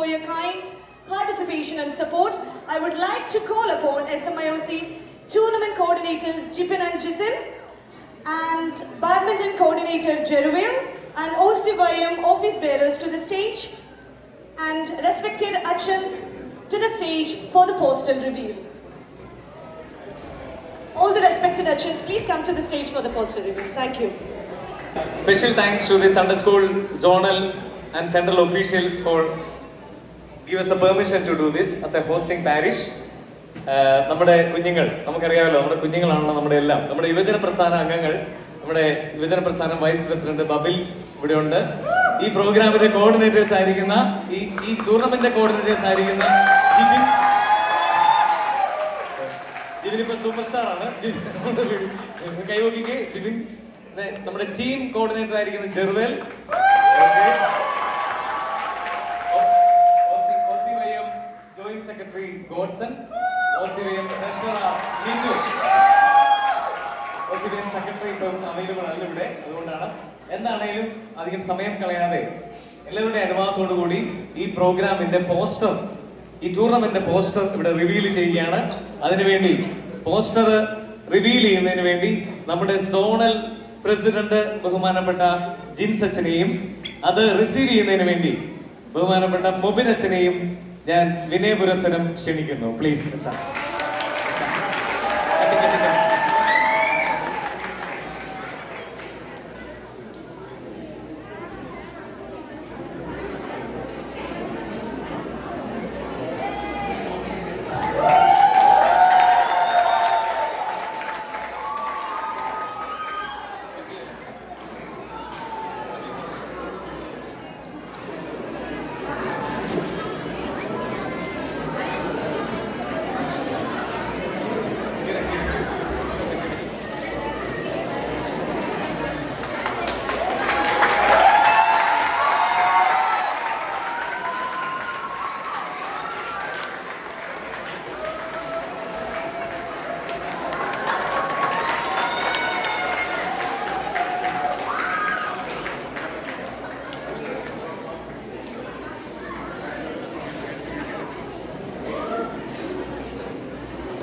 for your kind participation and support. I would like to call upon SMIOC tournament coordinators Jipin and Jitin and badminton coordinator Jeruvil and OCYM office bearers to the stage and respected Achans to the stage for the postal reveal. All the respected Achans, please come to the stage for the postal reveal. Thank you. Special thanks to the Sunday School zonal and central officials for give us the permission to do this as a hosting parish. നമ്മുടെ കുഞ്ഞുങ്ങൾ നമുക്കറിയാമല്ലോ, നമ്മുടെ കുഞ്ഞുങ്ങളാണല്ലോ നമ്മുടെ എല്ലാം. നമ്മുടെ യുവജന പ്രസ്ഥാന അംഗങ്ങൾ, നമ്മുടെ യുവജന പ്രസ്ഥാനം വൈസ് പ്രസിഡന്റ് ബബിൽ ഇവിടെ ഉണ്ട്. ഈ പ്രോഗ്രാമിന്റെ കോർഡിനേറ്റേഴ്സ് ആയിരിക്കുന്ന ഈ ടൂർണമെന്റിന്റെ കോർഡിനേറ്റേഴ്സ് ആയിരിക്കുന്ന ജിബിനിപ്പോ സൂപ്പർ സ്റ്റാർ ആണ്. കൈവക്കിക്ക് ജിബിൻ. നമ്മുടെ ടീം കോർഡിനേറ്റർ ആയിരിക്കുന്ന ജെറുവേൽ, OCYM joint secretary Godson, OCYM treasurer Lindu, OCYM secretary ഇപ്പം അവൈലബിൾ അല്ല ഇവിടെ, അതുകൊണ്ടാണ്. എന്താണേലും അധികം സമയം കളയാതെ എല്ലാവരുടെ അനുവാദത്തോടു കൂടി ഈ പ്രോഗ്രാമിന്റെ പോസ്റ്റർ, ഈ ടൂർണമെന്റിന്റെ പോസ്റ്റർ ഇവിടെ റിവീൽ ചെയ്യുകയാണ്. അതിനുവേണ്ടി പോസ്റ്റർ റിവീൽ ചെയ്യുന്നതിന് വേണ്ടി നമ്മുടെ സോണൽ പ്രസിഡന്റ് ബഹുമാനപ്പെട്ട ജിൻസ് അച്ഛനെയും അത് റിസീവ് ചെയ്യുന്നതിന് വേണ്ടി ബഹുമാനപ്പെട്ട മൊബിൻ അച്ഛനെയും ഞാൻ വിനയപുരസ്സരം ക്ഷണിക്കുന്നു. പ്ലീസ് അച്ഛാ.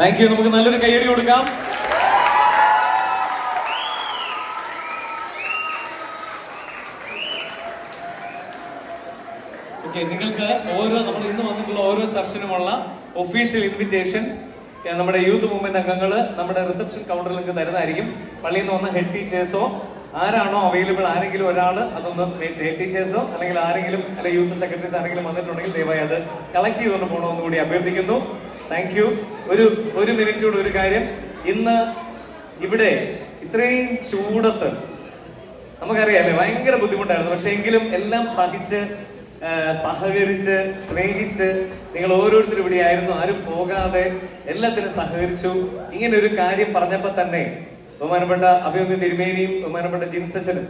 Thank you. നമുക്ക് നല്ലൊരു കയ്യടി കൊടുക്കാം. ഓക്കെ, നിങ്ങൾക്ക് നമ്മൾ ഇന്ന് വന്നിട്ടുള്ള ഓരോ ചർച്ചിനുമുള്ള ഒഫീഷ്യൽ ഇൻവിറ്റേഷൻ നമ്മുടെ യൂത്ത് മൂവ്മെന്റ് അംഗങ്ങൾ നമ്മുടെ റിസപ്ഷൻ കൗണ്ടറിൽ നിങ്ങൾക്ക് തരുന്നതായിരിക്കും. പള്ളിയിൽ നിന്ന് വന്ന ഹെഡ് ടീച്ചേഴ്സോ ആരാണോ അവൈലബിൾ, ആരെങ്കിലും ഒരാൾ അതൊന്ന് ഹെഡ് ടീച്ചേഴ്സോ അല്ലെങ്കിൽ ആരെങ്കിലും അല്ലെങ്കിൽ യൂത്ത് സെക്രട്ടറീസ് ആരെങ്കിലും വന്നിട്ടുണ്ടെങ്കിൽ ദയവായി അത് കളക്ട് ചെയ്തുകൊണ്ട് പോകണമെന്ന് കൂടി അഭ്യർത്ഥിക്കുന്നു. Thank you. ഒരു മിനിറ്റ് കൂടെ ഒരു കാര്യം. ഇന്ന് ഇവിടെ ഇത്രയും ചൂടത്ത് നമുക്കറിയാല്ലേ ഭയങ്കര ബുദ്ധിമുട്ടായിരുന്നു. പക്ഷെ എങ്കിലും എല്ലാം സഹിച്ച് സഹകരിച്ച് സ്നേഹിച്ച് നിങ്ങൾ ഓരോരുത്തരും ഇവിടെ ആയിരുന്നു. ആരും പോകാതെ എല്ലാത്തിനും സഹകരിച്ചു. ഇങ്ങനെ ഒരു കാര്യം പറഞ്ഞപ്പോൾ തന്നെ ബഹുമാനപ്പെട്ട അഭിനന്ദ തിരുമേനിയും ബഹുമാനപ്പെട്ട ജിൻസച്ചനും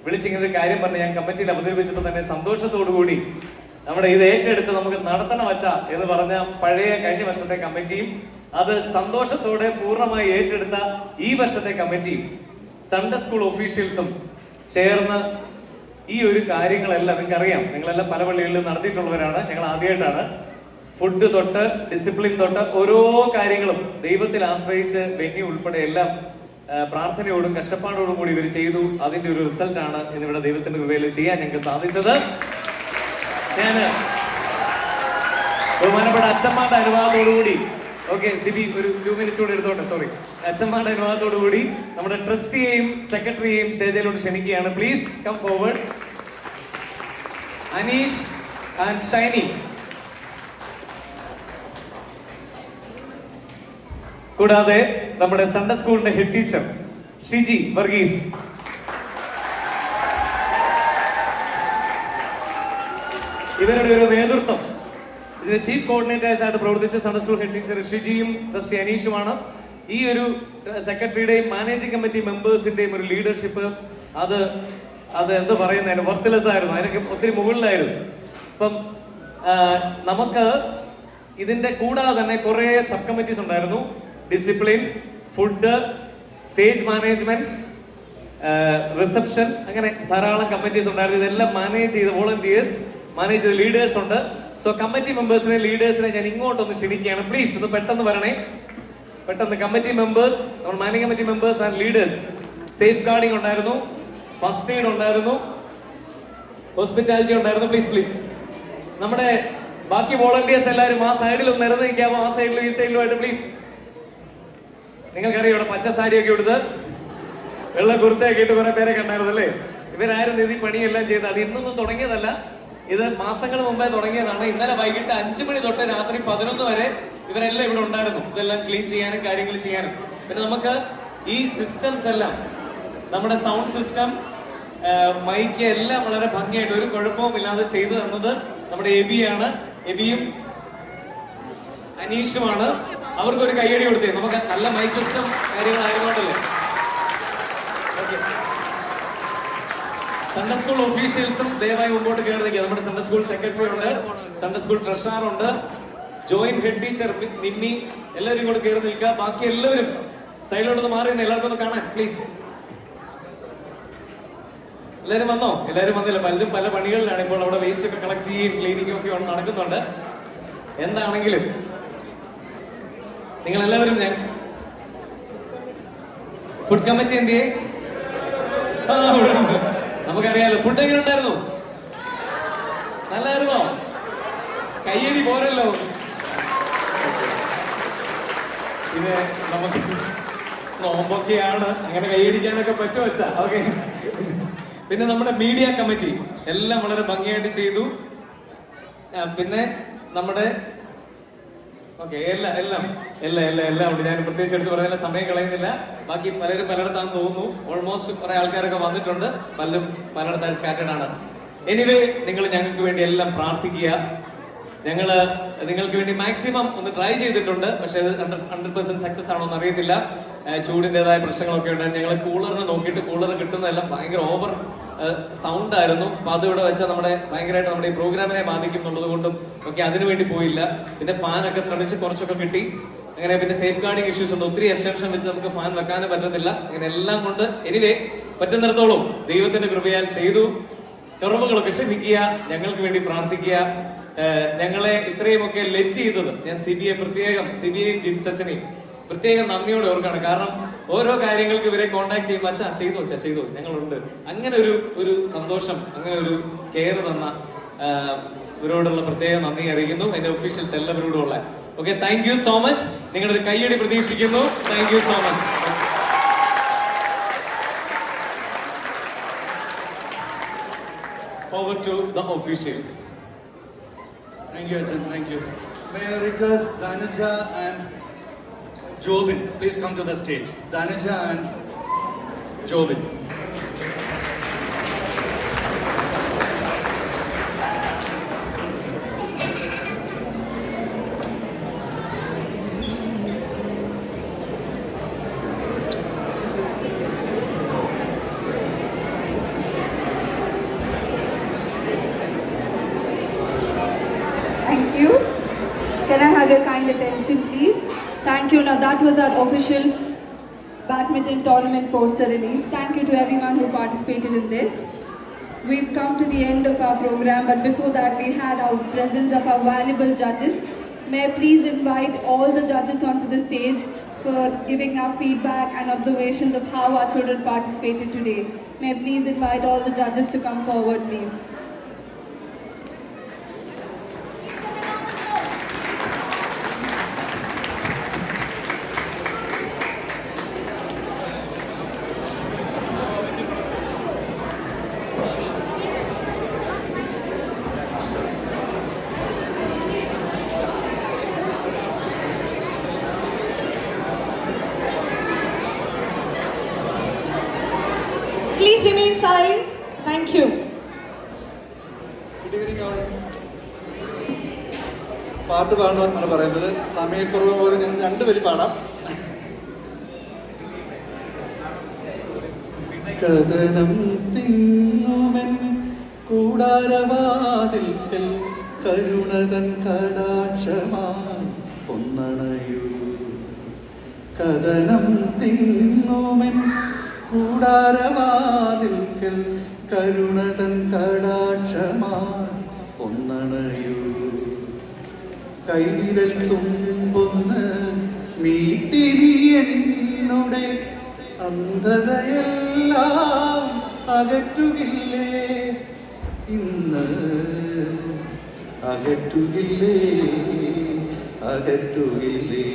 വിളിച്ചിങ്ങനെ ഒരു കാര്യം പറഞ്ഞ് ഞാൻ കമ്മിറ്റിയിൽ അവതരിപ്പിച്ചപ്പോൾ തന്നെ സന്തോഷത്തോടു കൂടി നമ്മുടെ ഇത് ഏറ്റെടുത്ത് നമുക്ക് നടത്തണം വച്ച എന്ന് പറഞ്ഞ പഴയ കഴിഞ്ഞ വർഷത്തെ കമ്മിറ്റിയും അത് സന്തോഷത്തോടെ പൂർണ്ണമായി ഏറ്റെടുത്ത ഈ വർഷത്തെ കമ്മിറ്റിയും സൺഡേ സ്കൂൾ ഒഫീഷ്യൽസും ചേർന്ന് ഈ ഒരു കാര്യങ്ങളെല്ലാം നിങ്ങൾക്കറിയാം, നിങ്ങളെല്ലാം പല പള്ളികളിലും നടത്തിയിട്ടുള്ളവരാണ്. ഞങ്ങൾ ആദ്യമായിട്ടാണ് ഫുഡ് തൊട്ട് ഡിസിപ്ലിൻ തൊട്ട് ഓരോ കാര്യങ്ങളും ദൈവത്തിൽ ആശ്രയിച്ച് വെന്യൂ ഉൾപ്പെടെ എല്ലാം പ്രാർത്ഥനയോടും കഷ്ടപ്പാടോടും കൂടി ഇവർ ചെയ്തു. അതിന്റെ ഒരു റിസൾട്ടാണ് ഇന്നിവിടെ ദൈവത്തിന്റെ കൃപയിൽ ചെയ്യാൻ ഞങ്ങൾക്ക് സാധിച്ചത്. ഞാൻ ബഹുമാനപ്പെട്ട അച്ഛന്മാരുടെ അനുവാദത്തോടുകൂടി സിബി ഒരു 2 മിനിറ്റ്സ് കൂടെ എടുത്തോട്ടെ, സോറി. അച്ഛന്മാരുടെ അനുവാദത്തോടുകൂടി നമ്മുടെ ട്രസ്റ്റിയെയും സെക്രട്ടറിയെയും സ്റ്റേജിലോട്ട് ക്ഷണിക്കുകയാണ്. Please come forward. Aneesh and Shiny. കൂടാതെ നമ്മുടെ സൺഡേ സ്കൂളിന്റെ ഹെഡ് ടീച്ചർ ഷിജി വർഗീസ്. ഇവരുടെ ഒരു നേതൃത്വം, ഇതിന് ചീഫ് കോർഡിനേറ്റേഴ്സ് ആയിട്ട് പ്രവർത്തിച്ച സൺഡേ സ്കൂൾ ഹെഡ് ടീച്ചർ ഷിജിയും ട്രസ്റ്റി അനീഷുമാണ്. ഈ ഒരു സെക്രട്ടറിയുടെയും മാനേജിംഗ് കമ്മിറ്റി മെമ്പേഴ്സിന്റെയും ഒരു ലീഡർഷിപ്പ് അത് എന്ത് പറയുന്നതിന് വർത്ത്ലെസ് ആയിരുന്നു, അതിനൊക്കെ ഒത്തിരി മുകളിലായിരുന്നു. അപ്പം നമുക്ക് ഇതിന്റെ കൂടാതെ തന്നെ കുറെ സബ് കമ്മിറ്റീസ് ഉണ്ടായിരുന്നു. Discipline, food, stage management, reception, അങ്ങനെ ധാരാളം കമ്മിറ്റീസ് ഉണ്ടായിരുന്നു. ഇതെല്ലാം മാനേജ് ചെയ്ത വോളണ്ടിയേഴ്സ്, മാനേജ് ചെയ്ത ലീഡേഴ്സ് ഉണ്ട്. സോ കമ്മിറ്റി മെമ്പേഴ്സിനെ ലീഡേഴ്സിനെ ഞാൻ ഇങ്ങോട്ടൊന്ന് ക്ഷണിക്കുകയാണ്. പ്ലീസ് ഒന്ന് പെട്ടെന്ന് വരണേ, പെട്ടെന്ന്. കമ്മിറ്റി മെമ്പേഴ്സ്, നമ്മൾ managing committee members and leaders. Safe guarding ഉണ്ടായിരുന്നു, ഫസ്റ്റ് എയ്ഡ് ഉണ്ടായിരുന്നു, ഹോസ്പിറ്റാലിറ്റി ഉണ്ടായിരുന്നു. Please please. നമ്മുടെ ബാക്കി വോളണ്ടിയേഴ്സ് എല്ലാവരും ആ സൈഡിൽ ഒന്ന് നിരന്ന് നിൽക്കാമോ? ആ സൈഡിലും ഈ സൈഡിലുമായിട്ട് പ്ലീസ്. നിങ്ങൾക്കറിയാം ഇവിടെ പച്ച സാരിയൊക്കെ എടുത്ത് വെള്ള കുർത്തയൊക്കെ ഇട്ട് കുറെ പേരെ കണ്ടായിരുന്നല്ലേ? ഇവരായിരുന്നു ഇത് ഈ പണിയെല്ലാം ചെയ്തത്. അത് ഇന്നൊന്നും തുടങ്ങിയതല്ല, ഇത് മാസങ്ങൾ മുമ്പേ തുടങ്ങിയതാണ്. ഇന്നലെ വൈകിട്ട് 5 മണി തൊട്ട് രാത്രി 11 വരെ ഇവരെല്ലാം ഇവിടെ ഉണ്ടായിരുന്നു, ഇതെല്ലാം ക്ലീൻ ചെയ്യാനും കാര്യങ്ങൾ ചെയ്യാനും. പിന്നെ നമുക്ക് ഈ സിസ്റ്റംസ് എല്ലാം, നമ്മുടെ സൗണ്ട് സിസ്റ്റം, മൈക്ക് എല്ലാം വളരെ ഭംഗിയായിട്ട് ഒരു കുഴപ്പവും ഇല്ലാതെ ചെയ്തു തന്നത് നമ്മുടെ എബിയാണ്. എബിയും അനീഷുമാണ്. അവർക്കൊരു കയ്യടി കൊടുത്തേ. നമുക്ക് നല്ല മൈക്ക് സിസ്റ്റം കാര്യങ്ങളായതുകൊണ്ടല്ലേ. സൺഡേ സ്കൂൾ ഒഫീഷ്യൽസും ദയവായി മുമ്പോട്ട് കയറി നിൽക്കുക. നമ്മുടെ സൺഡേ സ്കൂൾ സെക്രട്ടറി ഉണ്ട്, സൺഡേ സ്കൂൾ ട്രഷറർ ഉണ്ട്, ജോയിന്റ് ഹെഡ് ടീച്ചർ നിമ്മി, എല്ലാവരും കൂടെ കയറി നിൽക്കുക. ബാക്കി എല്ലാവരും സൈഡിലോട്ടൊന്ന് മാറി നിന്ന് എല്ലാവർക്കും ഒന്ന് കാണാൻ പ്ലീസ്. എല്ലാവരും വന്നോ? എല്ലാവരും വന്നില്ല, പലരും പല പണികളിലാണ് ഇപ്പോൾ. അവിടെ വേസ്റ്റ് ഒക്കെ കളക്ട് ചെയ്യുകയും ക്ലീനിങ്ങും ഒക്കെ നടക്കുന്നുണ്ട്. എന്താണെങ്കിലും നിങ്ങൾ എല്ലാവരും, ഞാൻ ഫുഡ് കമ്മിറ്റി എന്ത് ചെയ്യേ? നമുക്കറിയാലോ. ഫുഡ് എങ്ങനെ ഉണ്ടായിരുന്നു? നല്ലായിരുന്നോ? കയ്യടി പോരല്ലോ. ഇത് നമുക്ക് നോമ്പൊക്കെയാണ്, അങ്ങനെ കൈയടിക്കാനൊക്കെ പറ്റുമോ വെച്ചാ? ഓക്കെ. പിന്നെ നമ്മുടെ മീഡിയ കമ്മിറ്റി എല്ലാം വളരെ ഭംഗിയായിട്ട് ചെയ്തു. പിന്നെ നമ്മുടെ ഓക്കെ എല്ലാം എല്ലാം എല്ലാം എല്ലാം എല്ലാം ഉണ്ട്. ഞാൻ പ്രത്യേകിച്ച് എടുത്ത് പറയുന്ന സമയം കളയുന്നില്ല. ബാക്കി പലരും പലയിടത്താന്ന് തോന്നുന്നു. ഓൾമോസ്റ്റ് കുറെ ആൾക്കാരൊക്കെ വന്നിട്ടുണ്ട്, പലരും പലയിടത്തായി സ്കാറ്റേഡ് ആണ്. എനിവേ, നിങ്ങൾ ഞങ്ങൾക്ക് വേണ്ടി എല്ലാം പ്രാർത്ഥിക്കുക. ഞങ്ങള് നിങ്ങൾക്ക് വേണ്ടി മാക്സിമം ഒന്ന് ട്രൈ ചെയ്തിട്ടുണ്ട്, പക്ഷെ 100% സക്സസ് ആണോ എന്ന് അറിയത്തില്ല. ചൂടിൻ്റെതായ പ്രശ്നങ്ങളൊക്കെ ഉണ്ടായിരുന്നു. ഞങ്ങൾ കൂളറിന് നോക്കിയിട്ട് കൂളർ കിട്ടുന്നതെല്ലാം ഭയങ്കര ഓവർ സൗണ്ട് ആയിരുന്നു. അപ്പൊ അത് ഇവിടെ വെച്ചാൽ നമ്മുടെ ഭയങ്കരമായിട്ട് നമ്മുടെ ഈ പ്രോഗ്രാമിനെ ബാധിക്കും എന്നുള്ളത് കൊണ്ടും ഒക്കെ അതിനു വേണ്ടി പോയില്ല. പിന്നെ ഫാനൊക്കെ ശ്രമിച്ച് കുറച്ചൊക്കെ കിട്ടി. അങ്ങനെ പിന്നെ സേഫ് ഗാർഡിംഗ് ഇഷ്യൂസ് ഉണ്ട്, ഒത്തിരി എക്സ്റ്റൻഷൻ വെച്ച് നമുക്ക് ഫാൻ വെക്കാനും പറ്റത്തില്ല. അങ്ങനെ എല്ലാം കൊണ്ട് എനിവേ പറ്റുന്നിടത്തോളം ദൈവത്തിന്റെ കൃപയാൽ ചെയ്തു. കുറവുകളൊക്കെ ക്ഷമിക്കുക, ഞങ്ങൾക്ക് വേണ്ടി പ്രാർത്ഥിക്കുക. ഞങ്ങളെ ഇത്രയുമൊക്കെ ലെറ്റ് ചെയ്തത് ഞാൻ സിബിഐയും ജിൻസച്ചനെയും പ്രത്യേകം നന്ദിയോടെ ഓർക്കാണ്. കാരണം ഓരോ കാര്യങ്ങൾക്ക് ഇവരെ കോൺടാക്ട് ചെയ്യുമ്പോൾ അച്ഛാ ചെയ്തു ഞങ്ങളുണ്ട്, അങ്ങനെ ഒരു സന്തോഷം, അങ്ങനെ ഒരു കെയർ തന്ന ഇവരോടുള്ള പ്രത്യേക നന്ദി അറിയിക്കുന്നു. എന്റെ ഒഫീഷ്യൽസ് എല്ലാവരോടും ഉള്ള okay. Thank you so much. നിങ്ങളുടെ ഒരു കയ്യടി പ്രതീക്ഷിക്കുന്നു. Thank you so much. Over to the officials. Thank you, Achan. Thank you. May I request Danuja and Jobin, please come to the stage. Danuja and Jobin. Can I have your kind attention, please? Thank you. Now that was our official badminton tournament poster release. Thank you to everyone who participated in this. We've come to the end of our program, but before that we had our presence of our valuable judges. May I please invite all the judges onto the stage for giving our feedback and observations of how our children participated today. May I please invite all the judges to come forward, please. Please remain silent. Thank you. Good evening all. പാട്ട് പാടണമെന്നാണ് പറയുന്നത്. സമയക്കുറവ് പോലെ ഞാൻ 2 വരി പാടാം. കഥനം തിങ്ങുമൻ കൂടാരവാതിൽക്കൽ കരുണതൻ കടാക്ഷമായി ഒന്നണയൂ. കഥനം തിങ്ങുമൻ കൂടാരവാതിൽക്കൽ കരുണതൻ കടാക്ഷമായി ഒന്നണയൂ. കൈവിരൽ തുമ്പൊന്ന് നീട്ടി നീ എന്നുടെ അന്ധതയെല്ലാം അകറ്റുകില്ലേ ഇന്ന്, അകറ്റുകില്ലേ അകറ്റുകില്ലേ.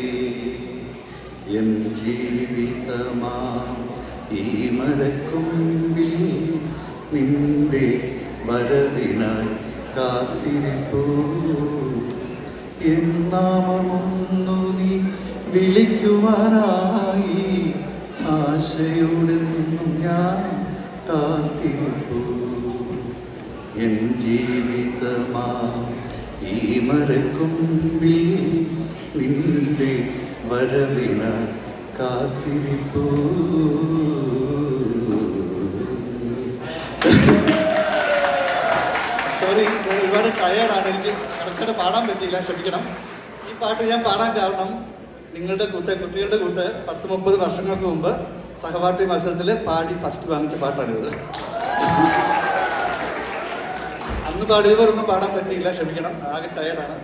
എൻ ജീവിതമാം ഈ മരക്കൊമ്പിൽ നിന്റെ വരവിനായി കാത്തിരിപ്പൂ. എൻ നാമമൊന്നു നീ വിളിക്കുവാനായി ആശയോടെന്നും ഞാൻ കാത്തിരിപ്പൂ. എൻ ജീവിതമാം ഈ മരക്കൊമ്പിൽ നിന്റെ വരവിനായി കാത്തിരിപ്പൂ. സോറി, ഒരുപാട് ടയേർഡാണ്, എനിക്ക് കറക്റ്റായിട്ട് പാടാൻ പറ്റിയില്ല, ക്ഷമിക്കണം. ഈ പാട്ട് ഞാൻ പാടാൻ കാരണം കുട്ടികളുടെ കൂട്ട് 10-30 വർഷങ്ങൾക്ക് മുമ്പ് സഹപാഠി മത്സരത്തിൽ പാടി ഫസ്റ്റ് വാങ്ങിച്ച പാട്ടാണിത്. അന്ന് പാടിയവരൊന്നും പാടാൻ പറ്റിയില്ല, ക്ഷമിക്കണം, ആകെ ടയേർഡാണ്.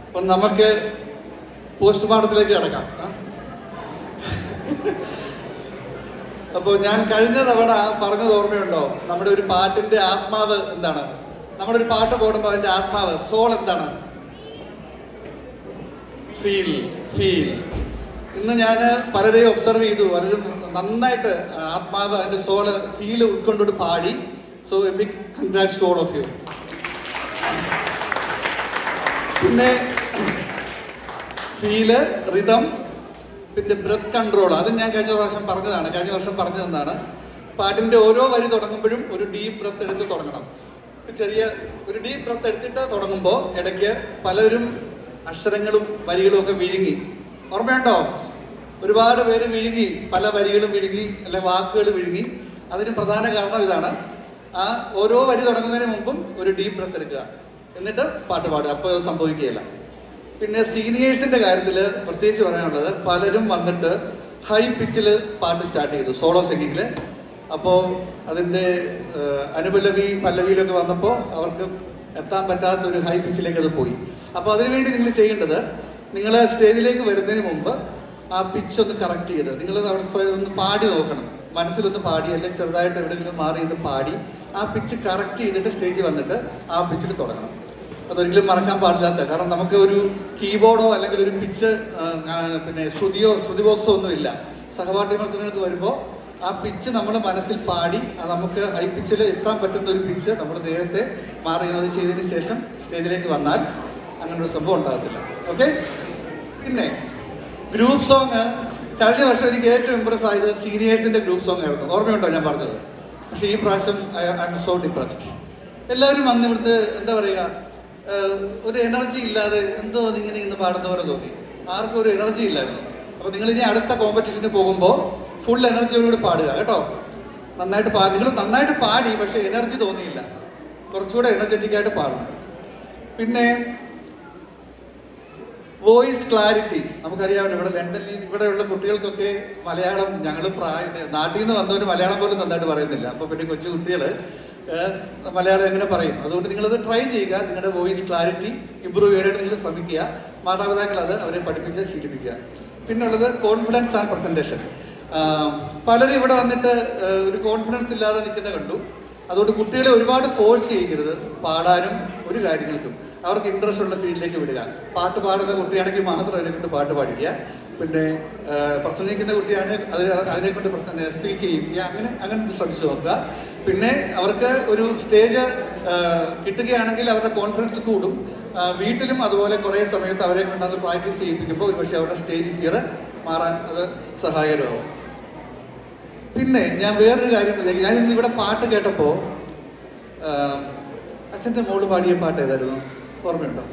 അപ്പം നമുക്ക് പോസ്റ്റ്മോർട്ടത്തിലേക്ക് കിടക്കാം. അപ്പോൾ ഞാൻ കഴിഞ്ഞ തവണ പറഞ്ഞത് ഓർമ്മയുണ്ടോ? നമ്മുടെ ഒരു പാട്ടിന്റെ ആത്മാവ് എന്താണ്? നമ്മുടെ ഒരു പാട്ട് പാടുമ്പോൾ അതിന്റെ ആത്മാവ്, സോൾ എന്താണ്? ഫീൽ. ഇന്ന് ഞാൻ പലരെയും ഒബ്സർവ് ചെയ്തു, പലരും നന്നായിട്ട് ആത്മാവ്, അതിന്റെ സോള്, ഫീൽ ഉൾക്കൊണ്ടിട്ട് പാടി. So a big congrats all of you. പിന്നെ ഫീല്, റിതം, പിന്നെ ബ്രെത്ത് കൺട്രോൾ, അത് ഞാൻ കഴിഞ്ഞ വർഷം പറഞ്ഞതാണ്. പാട്ടിന്റെ ഓരോ വരി തുടങ്ങുമ്പോഴും ഒരു ഡീപ്പ് ബ്രെത്ത് എടുത്ത് തുടങ്ങണം. ചെറിയ ഒരു ഡീപ്പ് ബ്രെത്ത് എടുത്തിട്ട് തുടങ്ങുമ്പോൾ ഇടയ്ക്ക് പലരും അക്ഷരങ്ങളും വരികളും ഒക്കെ വിഴുങ്ങി. ഓർമ്മയുണ്ടോ? ഒരുപാട് പേര് വിഴുങ്ങി, പല വരികളും വിഴുങ്ങി, അല്ലെ വാക്കുകൾ വിഴുങ്ങി. അതിന് പ്രധാന കാരണം ഇതാണ്. ആ ഓരോ വരി തുടങ്ങുന്നതിന് മുമ്പും ഒരു ഡീപ്പ് ബ്രെത്ത് എടുക്കുക, എന്നിട്ട് പാട്ട് പാടുക. അപ്പോൾ അത് സംഭവിക്കുകയില്ല. പിന്നെ സീനിയേഴ്സിന്റെ കാര്യത്തിൽ പ്രത്യേകിച്ച് പറയാനുള്ളത്, പലരും വന്നിട്ട് ഹൈ പിച്ചിൽ പാട്ട് സ്റ്റാർട്ട് ചെയ്തു സോളോ സിംഗിങ്ങിൽ. അപ്പോൾ അതിൻ്റെ അനുപല്ലവി പല്ലവിയിലൊക്കെ വന്നപ്പോൾ അവർക്ക് എത്താൻ പറ്റാത്ത ഒരു ഹൈ പിച്ചിലേക്ക് അത് പോയി. അപ്പോൾ അതിനുവേണ്ടി നിങ്ങൾ ചെയ്യേണ്ടത്, നിങ്ങൾ സ്റ്റേജിലേക്ക് വരുന്നതിന് മുമ്പ് ആ പിച്ച് ഒന്ന് കറക്റ്റ് ചെയ്ത് നിങ്ങൾ ഒന്ന് പാടി നോക്കണം. മനസ്സിലൊന്ന് പാടി, അല്ലെങ്കിൽ ചെറുതായിട്ട് എവിടെയെങ്കിലും മാറി ഒന്ന് പാടി ആ പിച്ച് കറക്റ്റ് ചെയ്തിട്ട് സ്റ്റേജിൽ വന്നിട്ട് ആ പിച്ചിൽ തുടങ്ങണം. അതൊരിക്കലും മറക്കാൻ പാടില്ലാത്ത, കാരണം നമുക്ക് ഒരു കീബോർഡോ അല്ലെങ്കിൽ ഒരു പിച്ച് പിന്നെ ശ്രുതി ബോക്സോ ഒന്നും ഇല്ല. സഹപാഠി മത്സരങ്ങൾക്ക് വരുമ്പോൾ ആ പിച്ച് നമ്മൾ മനസ്സിൽ പാടി, നമുക്ക് ഹൈ പിച്ചിൽ എത്താൻ പറ്റുന്ന ഒരു പിച്ച് നമ്മൾ നേരത്തെ മാറിയത് ചെയ്തതിന് ശേഷം സ്റ്റേജിലേക്ക് വന്നാൽ അങ്ങനൊരു സംഭവം ഉണ്ടാകത്തില്ല. ഓക്കെ. പിന്നെ ഗ്രൂപ്പ് സോങ്, കഴിഞ്ഞ വർഷം എനിക്ക് ഏറ്റവും ഇമ്പ്രസ് ആയത് സീനിയേഴ്സിന്റെ ഗ്രൂപ്പ് സോങ് ആയിരുന്നു. ഓർമ്മയുണ്ടോ ഞാൻ പറഞ്ഞത്? പക്ഷേ ഈ പ്രാവശ്യം ഐ ആം സോ ഡിപ്രസ്ഡ്. എല്ലാവരും വന്ന് ഇവിടുത്തെ എന്താ പറയുക, ഒരു എനർജി ഇല്ലാതെ എന്തോ ഇങ്ങനെ ഇന്ന് പാടുന്ന പോലെ തോന്നി. ആർക്കും ഒരു എനർജി ഇല്ലായിരുന്നു. അപ്പോൾ നിങ്ങൾ ഇനി അടുത്ത കോമ്പറ്റീഷന് പോകുമ്പോൾ ഫുൾ എനർജിയോടുകൂടി പാടുക കേട്ടോ. നന്നായിട്ട് നിങ്ങൾ നന്നായിട്ട് പാടി, പക്ഷേ എനർജി തോന്നിയില്ല. കുറച്ചുകൂടെ എനർജറ്റിക് ആയിട്ട് പാടണം. പിന്നെ വോയിസ് ക്ലാരിറ്റി. നമുക്കറിയാമല്ലോ, ഇവിടെ ലണ്ടനിൽ ഇവിടെയുള്ള കുട്ടികൾക്കൊക്കെ മലയാളം, ഞങ്ങൾ നാട്ടിൽ നിന്ന് വന്നവർ മലയാളം പോലും നന്നായിട്ട് പറയുന്നില്ല. അപ്പോൾ പിന്നെ കൊച്ചു കുട്ടികൾ മലയാളം എങ്ങനെ പറയും? അതുകൊണ്ട് നിങ്ങളത് ട്രൈ ചെയ്യുക. നിങ്ങളുടെ വോയിസ് ക്ലാരിറ്റി ഇമ്പ്രൂവ് ചെയ്യാനായിട്ട് നിങ്ങൾ ശ്രമിക്കുക. മാതാപിതാക്കൾ അത് അവരെ പഠിപ്പിച്ച് ശീലിപ്പിക്കുക. പിന്നുള്ളത് കോൺഫിഡൻസ് ആൻഡ് പ്രസൻറ്റേഷൻ. പലരും ഇവിടെ വന്നിട്ട് ഒരു കോൺഫിഡൻസ് ഇല്ലാതെ നിൽക്കുന്ന കണ്ടു. അതുകൊണ്ട് കുട്ടികളെ ഒരുപാട് ഫോഴ്സ് ചെയ്യരുത് പാടാനും ഒരു കാര്യങ്ങൾക്കും. അവർക്ക് ഇൻട്രസ്റ്റ് ഉള്ള ഫീൽഡിലേക്ക് വിടുക. പാട്ട് പാടുന്ന കുട്ടിയാണെങ്കിൽ മാത്രം അതിനെക്കൊണ്ട് പാട്ട് പാടിക്കുക. പിന്നെ പ്രസംഗിക്കുന്ന കുട്ടിയാണെങ്കിൽ അതിനെക്കൊണ്ട് സ്പീച്ച് ചെയ്യിക്കുക. അങ്ങനെ ശ്രമിച്ചു നോക്കുക. പിന്നെ അവർക്ക് ഒരു സ്റ്റേജ് കിട്ടുകയാണെങ്കിൽ അവരുടെ കോൺഫിഡൻസ് കൂടും. വീട്ടിലും അതുപോലെ കുറേ സമയത്ത് അവരെ കൊണ്ട് അത് പ്രാക്ടീസ് ചെയ്യിപ്പിക്കുമ്പോൾ ഒരുപക്ഷെ അവരുടെ സ്റ്റേജ് ഫിയർ മാറാൻ അത് സഹായകരമാവും. പിന്നെ ഞാൻ വേറൊരു കാര്യം, ഞാൻ ഇന്ന് ഇവിടെ പാട്ട് കേട്ടപ്പോൾ അച്ഛൻ്റെ മോള് പാടിയ പാട്ട് ഏതായിരുന്നു? ഓർമ്മയുണ്ടോ?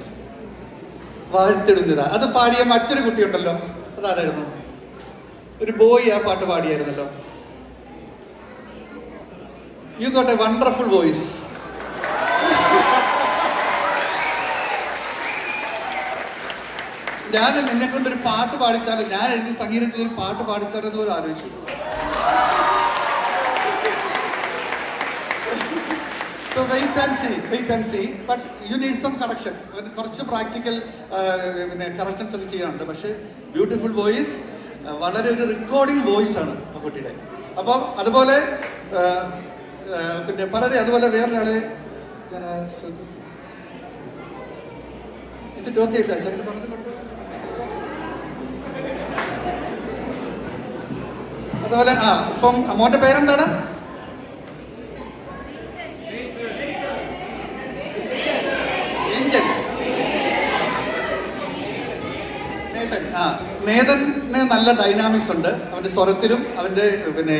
വാഴ്ത്തിടുന്നിതാ. അത് പാടിയ മറ്റൊരു കുട്ടിയുണ്ടല്ലോ, അതാരായിരുന്നു? ഒരു ബോയ് ആ പാട്ട് പാടിയായിരുന്നല്ലോ. You got a wonderful voice. ഞാൻ നിന്നെ കൊണ്ടൊരു പാട്ട് പാടിച്ചാലും, ഞാൻ എഴുതി സംഗീതത്തിൽ ഒരു പാട്ട് പാടിച്ചാലും എന്ന് പോലും ആലോചിച്ചു. So wait and see. But you need some correction. കുറച്ച് പ്രാക്ടിക്കൽ പിന്നെ കറക്ഷൻസ് ഒക്കെ ചെയ്യാനുണ്ട്. പക്ഷേ ബ്യൂട്ടിഫുൾ വോയിസ്, വളരെ ഒരു റെക്കോർഡിംഗ് വോയിസ് ആണ് ആ കുട്ടിയുടെ. അപ്പം അതുപോലെ പിന്നെ പലരെ അതുപോലെ വേറൊരാളെ ഇസ് ഇറ്റ് ഓക്കെ ഇല്ല ചേട്ടൻ പറഞ്ഞിട്ടുണ്ട്. അതുപോലെ ഇപ്പം മോൻ്റെ പേരെന്താണ്? നേതന് നല്ല ഡൈനാമിക്സ് ഉണ്ട്. അവൻ്റെ സ്വരത്തിലും അവൻ്റെ പിന്നെ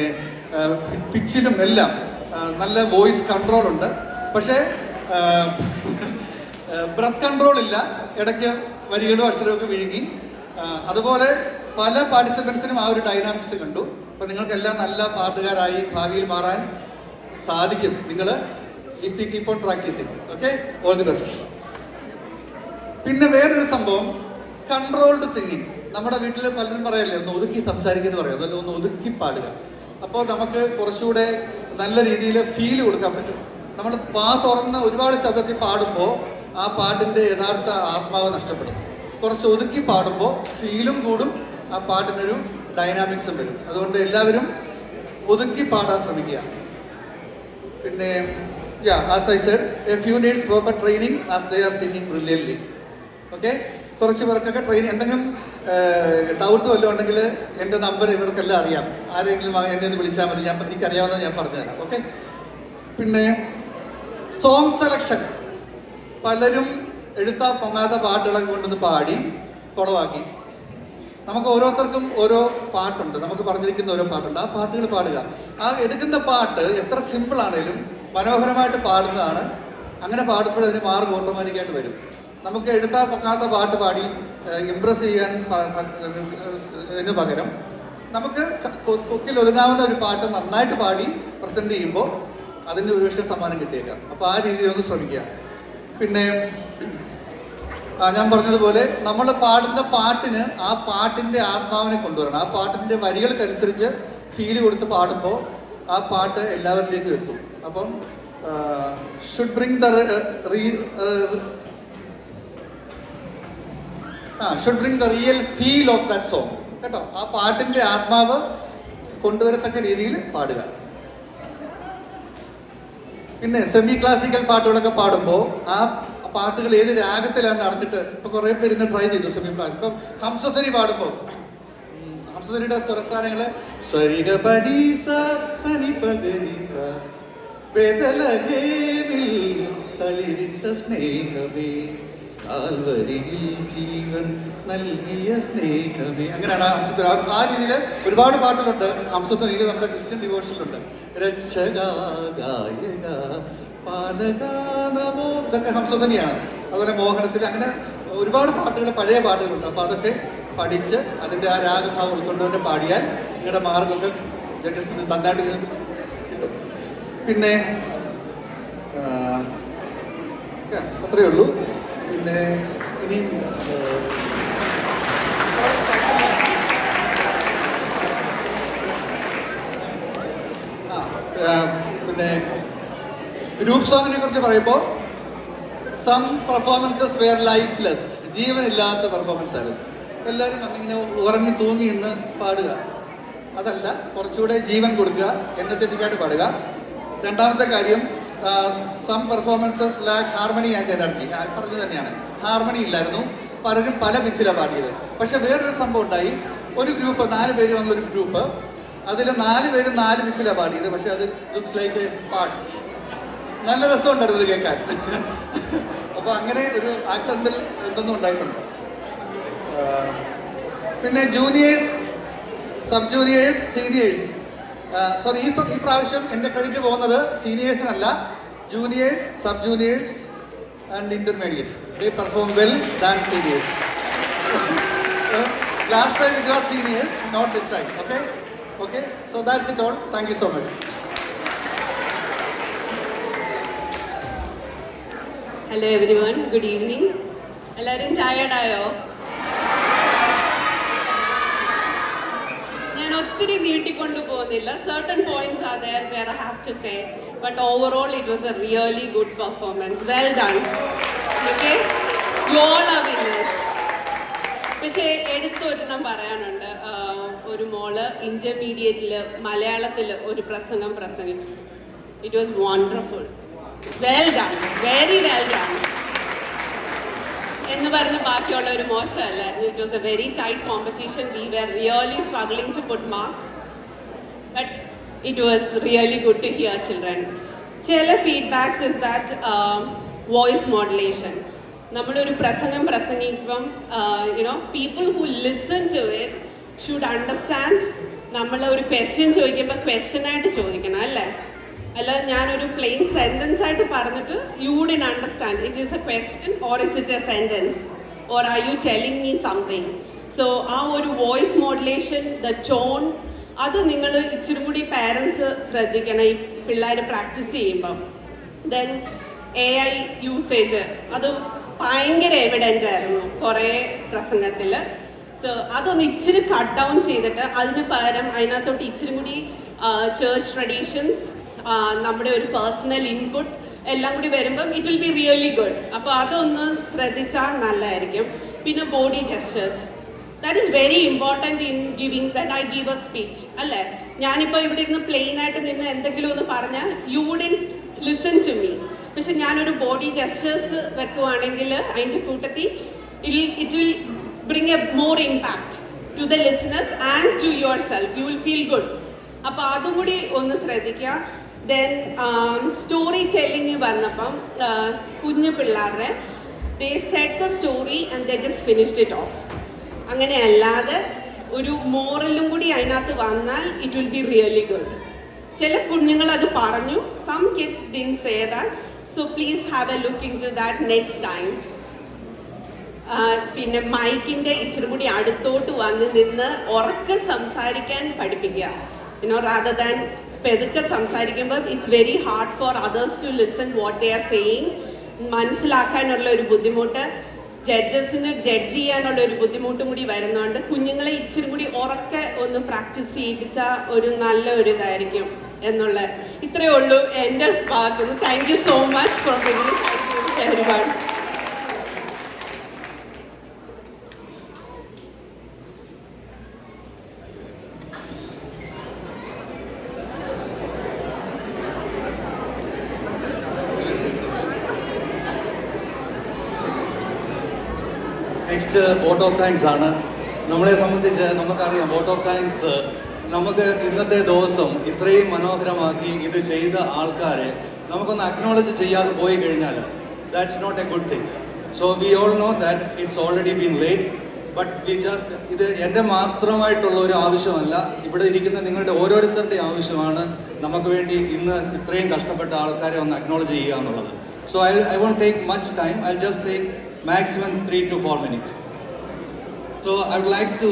പിച്ചിലും എല്ലാം നല്ല വോയിസ് കൺട്രോൾ ഉണ്ട്. പക്ഷേ ബ്രത്ത് കൺട്രോൾ ഇല്ല. ഇടയ്ക്ക് വരികളും അക്ഷരമൊക്കെ വിഴുങ്ങി. അതുപോലെ പല പാർട്ടിസിപ്പൻസിനും ആ ഒരു ഡൈനാമിക്സ് കണ്ടു. അപ്പോൾ നിങ്ങൾക്കെല്ലാം നല്ല പാട്ടുകാരായി ഭാവിയിൽ മാറാൻ സാധിക്കും. നിങ്ങൾ if you keep on practising. Okay, all the best. പിന്നെ വേറൊരു സംഭവം, കൺട്രോൾഡ് സിംഗിങ്. നമ്മുടെ വീട്ടിൽ പലരും പറയല്ലേ ഒന്ന് ഒതുക്കി സംസാരിക്കുന്നത് പറയും, അതല്ല ഒന്ന് ഒതുക്കി പാടുക. അപ്പോൾ നമുക്ക് കുറച്ചുകൂടെ നല്ല രീതിയിൽ ഫീൽ കൊടുക്കാൻ പറ്റും. നമ്മൾ തുറന്ന് ഒരുപാട് ശബ്ദത്തിൽ പാടുമ്പോൾ ആ പാട്ടിൻ്റെ യഥാർത്ഥ ആത്മാവ് നഷ്ടപ്പെടും. കുറച്ച് ഒതുക്കി പാടുമ്പോൾ ഫീലും കൂടും, ആ പാട്ടിനൊരു ഡൈനാമിക്സും വരും. അതുകൊണ്ട് എല്ലാവരും ഒതുക്കി പാടാൻ ശ്രമിക്കുക. പിന്നെ as I said, a few needs proper training as they are singing brilliantly. Okay, കുറച്ച് പേർക്കൊക്കെ ട്രെയിൻ എന്തെങ്കിലും ഡൗട്ട് വല്ലതും ഉണ്ടെങ്കിൽ എൻ്റെ നമ്പർ ഇവർക്കെല്ലാം അറിയാം. ആരെങ്കിലും എന്നെ ഒന്ന് വിളിച്ചാൽ മതി, എനിക്കറിയാവുന്നത് ഞാൻ പറഞ്ഞുതരാം. ഓക്കെ. പിന്നെ സോങ് സെലക്ഷൻ, പലരും എഴുത്താ പൊങ്ങാത്ത പാട്ടുകളൊക്കെ കൊണ്ടൊന്ന് പാടി കുളവാക്കി. നമുക്ക് ഓരോരുത്തർക്കും ഓരോ പാട്ടുണ്ട്, നമുക്ക് പറഞ്ഞിരിക്കുന്ന ഓരോ പാട്ടുണ്ട്. ആ പാട്ടുകൾ പാടുക. ആ എടുക്കുന്ന പാട്ട് എത്ര സിമ്പിളാണേലും മനോഹരമായിട്ട് പാടുന്നതാണ്. അങ്ങനെ പാടുമ്പോൾ അതിന് മാർക്ക് ഓട്ടോമാറ്റിക്കായിട്ട് വരും. നമുക്ക് എടുത്താ പൊക്കാത്ത പാട്ട് പാടി ഇംപ്രസ് ചെയ്യാൻ പകരം നമുക്ക് കൊക്കിൽ ഒതുങ്ങാവുന്ന ഒരു പാട്ട് നന്നായിട്ട് പാടി പ്രസൻറ്റ് ചെയ്യുമ്പോൾ അതിന് ഒരുപക്ഷെ സമ്മാനം കിട്ടിയേക്കാം. അപ്പോൾ ആ രീതിയിൽ ഒന്ന് ശ്രമിക്കുക. പിന്നെ ഞാൻ പറഞ്ഞതുപോലെ നമ്മൾ പാടുന്ന പാട്ടിന് ആ പാട്ടിൻ്റെ ആത്മാവിനെ കൊണ്ടുവരണം. ആ പാട്ടിൻ്റെ വരികൾക്കനുസരിച്ച് ഫീൽ കൊടുത്ത് പാടുമ്പോൾ ആ പാട്ട് എല്ലാവരിലേക്കും എത്തും. അപ്പം should bring the real feel of that song കേട്ടോ. ആ പാട്ടിൻ്റെ ആത്മാവ് കൊണ്ടുവരത്തക്ക രീതിയിൽ പാടുക. പിന്നെ സെമി ക്ലാസിക്കൽ പാട്ടുകളൊക്കെ പാടുമ്പോൾ ആ പാട്ടുകൾ ഏത് രാഗത്തിലാണ് നടന്നിട്ട് ഇപ്പൊ കുറെ പേര് ഇന്ന് ട്രൈ ചെയ്തു സെമി ക്ലാസിക്. ഇപ്പം ഹംസധ്വനി പാടുമ്പോൾ ഹംസധ്വനിയുടെ സ്വരസ്ഥാനങ്ങള് സരിഗ പരീസ സനി പഗരീസ ബദലഹേമിൽ തളിരിട്ട സ്നേഹമേ കാൽവരിയിൽ ജീവൻ നൽകിയ സ്നേഹമേ, അങ്ങനെയാണ് ഹംസധ്വനി. ആ രീതിയിൽ ഒരുപാട് പാട്ടുകളുണ്ട് ഹംസധ്വനിയിൽ. നമ്മുടെ ക്രിസ്ത്യൻ ഡിവോഷനിലുണ്ട് രക്ഷക ഗായക പാലകാനമോ, ഇതൊക്കെ ഹംസധ്വനിയാണ്. അതുപോലെ മോഹനത്തിൽ അങ്ങനെ ഒരുപാട് പാട്ടുകൾ, പഴയ പാട്ടുകളുണ്ട്. അപ്പോൾ അതൊക്കെ പഠിച്ച് അതിൻ്റെ ആ രാഗഭാവം ഉൾക്കൊണ്ടുകൊണ്ട് പാടിയാൽ നിങ്ങളുടെ മാർഗമൊക്കെ ജഡ്ജസ് നന്നായിട്ട് കിട്ടും. പിന്നെ അത്രയേ ഉള്ളൂ. പിന്നെ ഇനി പിന്നെ ഗ്രൂപ്പ് സോങ്ങിനെ കുറിച്ച് പറയുമ്പോൾ സം പെർഫോമൻസസ് വെയർ ലൈഫ്ലെസ്, ജീവനില്ലാത്ത പെർഫോമൻസ് ആയിരുന്നു. എല്ലാവരും വന്നിങ്ങനെ ഉറങ്ങി തൂങ്ങി ഇന്ന് പാടുക. അതല്ല, കുറച്ചുകൂടെ ജീവൻ കൊടുക്കുക, എനർജറ്റിക്കായിട്ട് പാടുക. രണ്ടാമത്തെ കാര്യം, some performances lack harmony and energy. പറഞ്ഞത് തന്നെയാണ്, ഹാർമണി ഇല്ലായിരുന്നു, പലരും പല പിച്ചിലാണ് പാടിയത്. പക്ഷെ വേറൊരു സംഭവം ഉണ്ടായി. ഒരു ഗ്രൂപ്പ് 4 പേര് വന്നൊരു ഗ്രൂപ്പ്, അതിൽ 4 പേര് 4 പിച്ചിലാണ് പാടിയത്. പക്ഷെ അത് ലുക്സ് ലൈക്ക് പാർട്സ്. നല്ല രസമുണ്ടായിരുന്നു ഇത് കേൾക്കാൻ. അപ്പോൾ അങ്ങനെ ഒരു ആക്സിഡന്റൽ എന്തൊന്നും ഉണ്ടായിട്ടുണ്ട്. പിന്നെ juniors, sub juniors, seniors. Sorry, ഈ പ്രാവശ്യം എൻ്റെ ക്രെഡിറ്റ് പോകുന്നത് സീനിയേഴ്സിനല്ല, juniors, sub juniors and intermediate. They perform well than seniors. Last time it was seniors, not this time. Okay, okay. So that's it all. Thank you so much. Hello everyone, good evening. എല്ലാവരും ടയേർഡായോ? ഞാൻ ഒത്തിരി നീട്ടിക്കൊണ്ടു പോകുന്നില്ല. Certain points are there where I have to say. but overall it was a really good performance. Well done. Okay? You all are winners. പക്ഷേ എടുത്തൊരെണ്ണം പറയാനുണ്ട്. ഒരു മോള് ഇന്റർമീഡിയറ്റിൽ മലയാളത്തിൽ ഒരു പ്രസംഗം പ്രസംഗിച്ചു. It was wonderful. Well done, very well done എന്ന് പറഞ്ഞ് ബാക്കിയുള്ള ഒരു മോശമല്ലായിരുന്നു. It was a very tight competition. We were really struggling to put marks, but it was really good to hear children. ചില feedbacks is that voice modulation. നമ്മളൊരു പ്രസംഗം പ്രസംഗിക്കുമ്പം people who listen to it should understand. നമ്മൾ ഒരു question ചോദിക്കുമ്പോൾ ക്വസ്റ്റ്യനായിട്ട് ചോദിക്കണം, അല്ലേ? അല്ലാതെ ഞാനൊരു പ്ലെയിൻ സെൻറ്റൻസ് ആയിട്ട് പറഞ്ഞിട്ട് you wouldn't understand it is a question or is it a sentence or are you telling me something. So ആ ഒരു വോയിസ് മോഡുലേഷൻ, ദ ടോൺ, അത് നിങ്ങൾ ഇച്ചിരി കൂടി പാരൻസ് ശ്രദ്ധിക്കണം ഈ പിള്ളേർ പ്രാക്ടീസ് ചെയ്യുമ്പം. ദെൻ AI യൂസേജ് അത് ഭയങ്കര എവിഡൻ്റ് ആയിരുന്നു കുറേ പ്രസംഗത്തിൽ. സോ അതൊന്ന് ഇച്ചിരി കട്ട് ഡൗൺ ചെയ്തിട്ട് അതിന് പകരം അതിനകത്തോട്ട് ഇച്ചിരി കൂടി ചേർച്ച് ട്രഡീഷൻസ്, നമ്മുടെ ഒരു പേഴ്സണൽ ഇൻപുട്ട് എല്ലാം കൂടി വരുമ്പം it will be really good. അപ്പോൾ അതൊന്ന് ശ്രദ്ധിച്ചാൽ നല്ലതായിരിക്കും. പിന്നെ body gestures, that is very important in giving when I give A speech, അല്ലേ? ഞാനിപ്പോൾ ഇവിടെ ഇരുന്ന് പ്ലെയിൻ ആയിട്ട് നിന്ന് എന്തെങ്കിലും ഒന്ന് പറഞ്ഞാൽ you wouldn't listen to me. പക്ഷെ ഞാനൊരു ബോഡി ജെസ്റ്റേഴ്സ് വെക്കുവാണെങ്കിൽ അതിൻ്റെ കൂട്ടത്തിൽ it will bring a more impact to the listeners and to yourself. You will feel good. അപ്പോൾ അതും കൂടി ഒന്ന് ശ്രദ്ധിക്കുക. ദെൻ സ്റ്റോറി ടെല്ലിങ് വന്നപ്പം കുഞ്ഞു പിള്ളേരുടെ they set the story and they just finished it off. അങ്ങനെ അല്ലാതെ ഒരു മോറലും കൂടി അതിനകത്ത് വന്നാൽ it will be really good. ചില കുഞ്ഞുങ്ങൾ അത് പറഞ്ഞു. Some kids didn't say that. So please have a look into that next time. പിന്നെ മൈക്കിൻ്റെ ഇച്ചിരി കൂടി അടുത്തോട്ട് വന്ന് നിന്ന് ഉറക്കെ സംസാരിക്കാൻ പഠിപ്പിക്കുക. റാദർ ദാൻ പെതുക്കെ സംസാരിക്കുമ്പോൾ it's very hard for others to listen what they are saying. മനസ്സിലാക്കാനുള്ള ഒരു ബുദ്ധിമുട്ട്, ജഡ്ജസിന് ജഡ്ജ് ചെയ്യാനുള്ള ഒരു ബുദ്ധിമുട്ടും കൂടി വരുന്നതുകൊണ്ട് കുഞ്ഞുങ്ങളെ ഇച്ചിരി കൂടി ഉറക്കെ ഒന്ന് പ്രാക്ടീസ് ചെയ്യിപ്പിച്ചാൽ ഒരു നല്ല ഒരു ഇതായിരിക്കും എന്നുള്ള ഇത്രയേ ഉള്ളൂ എൻ്റെ ഭാഗത്തുനിന്ന്. Thank you so much for being. Thank you everyone. Next vote of thanks ആണ്. നമ്മളെ സംബന്ധിച്ച് നമുക്കറിയാം, വോട്ട് ഓഫ് താങ്ക്സ് നമുക്ക് ഇന്നത്തെ ദിവസം ഇത്രയും മനോഹരമാക്കി ഇത് ചെയ്ത ആൾക്കാരെ നമുക്കൊന്ന് അക്നോളജ് ചെയ്യാതെ പോയി കഴിഞ്ഞാൽ that's not a good thing. So we all know that it's already been late. But ഇത് എൻ്റെ മാത്രമായിട്ടുള്ള ഒരു ആവശ്യമല്ല, ഇവിടെ ഇരിക്കുന്ന നിങ്ങളുടെ ഓരോരുത്തരുടെ ആവശ്യമാണ് നമുക്ക് വേണ്ടി ഇന്ന് ഇത്രയും കഷ്ടപ്പെട്ട ആൾക്കാരെ ഒന്ന് അക്നോളജ് ചെയ്യുക എന്നുള്ളത്. So I won't take much time. I'll just take maximum 3 to 4 minutes. So I would like to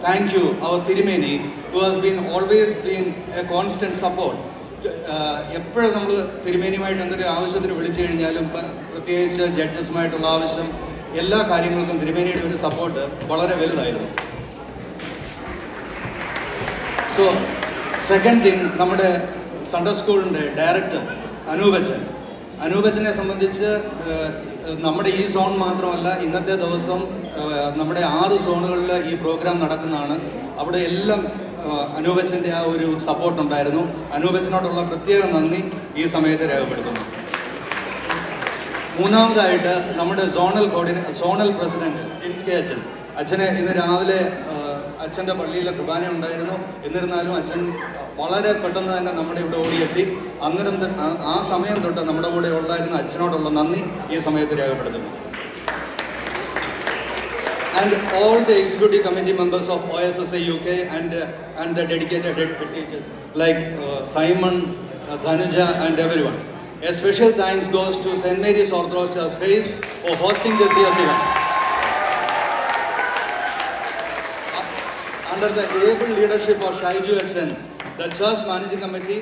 thank you, our Tirumeni, who has always been a constant support. എപ്പോഴും നമ്മൾ തിരുമേനിയുമായിട്ട് എന്തൊരു ആവശ്യത്തിന് വിളിച്ചു കഴിഞ്ഞാലും, പ്രത്യേകിച്ച് ജഡ്ജസുമായിട്ടുള്ള ആവശ്യം, എല്ലാ കാര്യങ്ങൾക്കും തിരുമേനിയുടെ ഒരു സപ്പോർട്ട് വളരെ വലുതായിരുന്നു. സോ സെക്കൻഡ് തിങ്, നമ്മുടെ സൺഡേ സ്കൂളിൻ്റെ ഡയറക്ടർ അനൂപച്ചനെ സംബന്ധിച്ച് നമ്മുടെ ഈ സോൺ മാത്രമല്ല, ഇന്നത്തെ ദിവസം നമ്മുടെ 6 സോണുകളിൽ ഈ പ്രോഗ്രാം നടക്കുന്നതാണ്. അവിടെ എല്ലാം അനൂപച്ചൻ്റെ ആ ഒരു സപ്പോർട്ടുണ്ടായിരുന്നു. അനൂപച്ചനോടുള്ള പ്രത്യേക നന്ദി ഈ സമയത്ത് രേഖപ്പെടുത്തുന്നു. മൂന്നാമതായിട്ട് നമ്മുടെ സോണൽ പ്രസിഡന്റ് ജിൻസ് കെ അച്ഛനെ ഇന്ന് രാവിലെ അച്ഛൻ്റെ പള്ളിയിലെ കുർബാന ഉണ്ടായിരുന്നു. എന്നിരുന്നാലും അച്ഛൻ വളരെ പെട്ടെന്ന് തന്നെ നമ്മുടെ ഇവിടെ ഓടിയെത്തി. അന്നേരം ആ സമയം തൊട്ട് നമ്മുടെ കൂടെ ഉള്ളായിരുന്ന അച്ഛനോടുള്ള നന്ദി ഈ സമയത്ത് രേഖപ്പെടുത്തുന്നു. And all the executive committee members of OSSA UK and the dedicated teachers like Simon, Dhanuja and everyone. A special thanks goes to St. Mary's Orthodox Church Hayes for hosting this year's event. Under the able leadership of Shaiju H.N., the church managing committee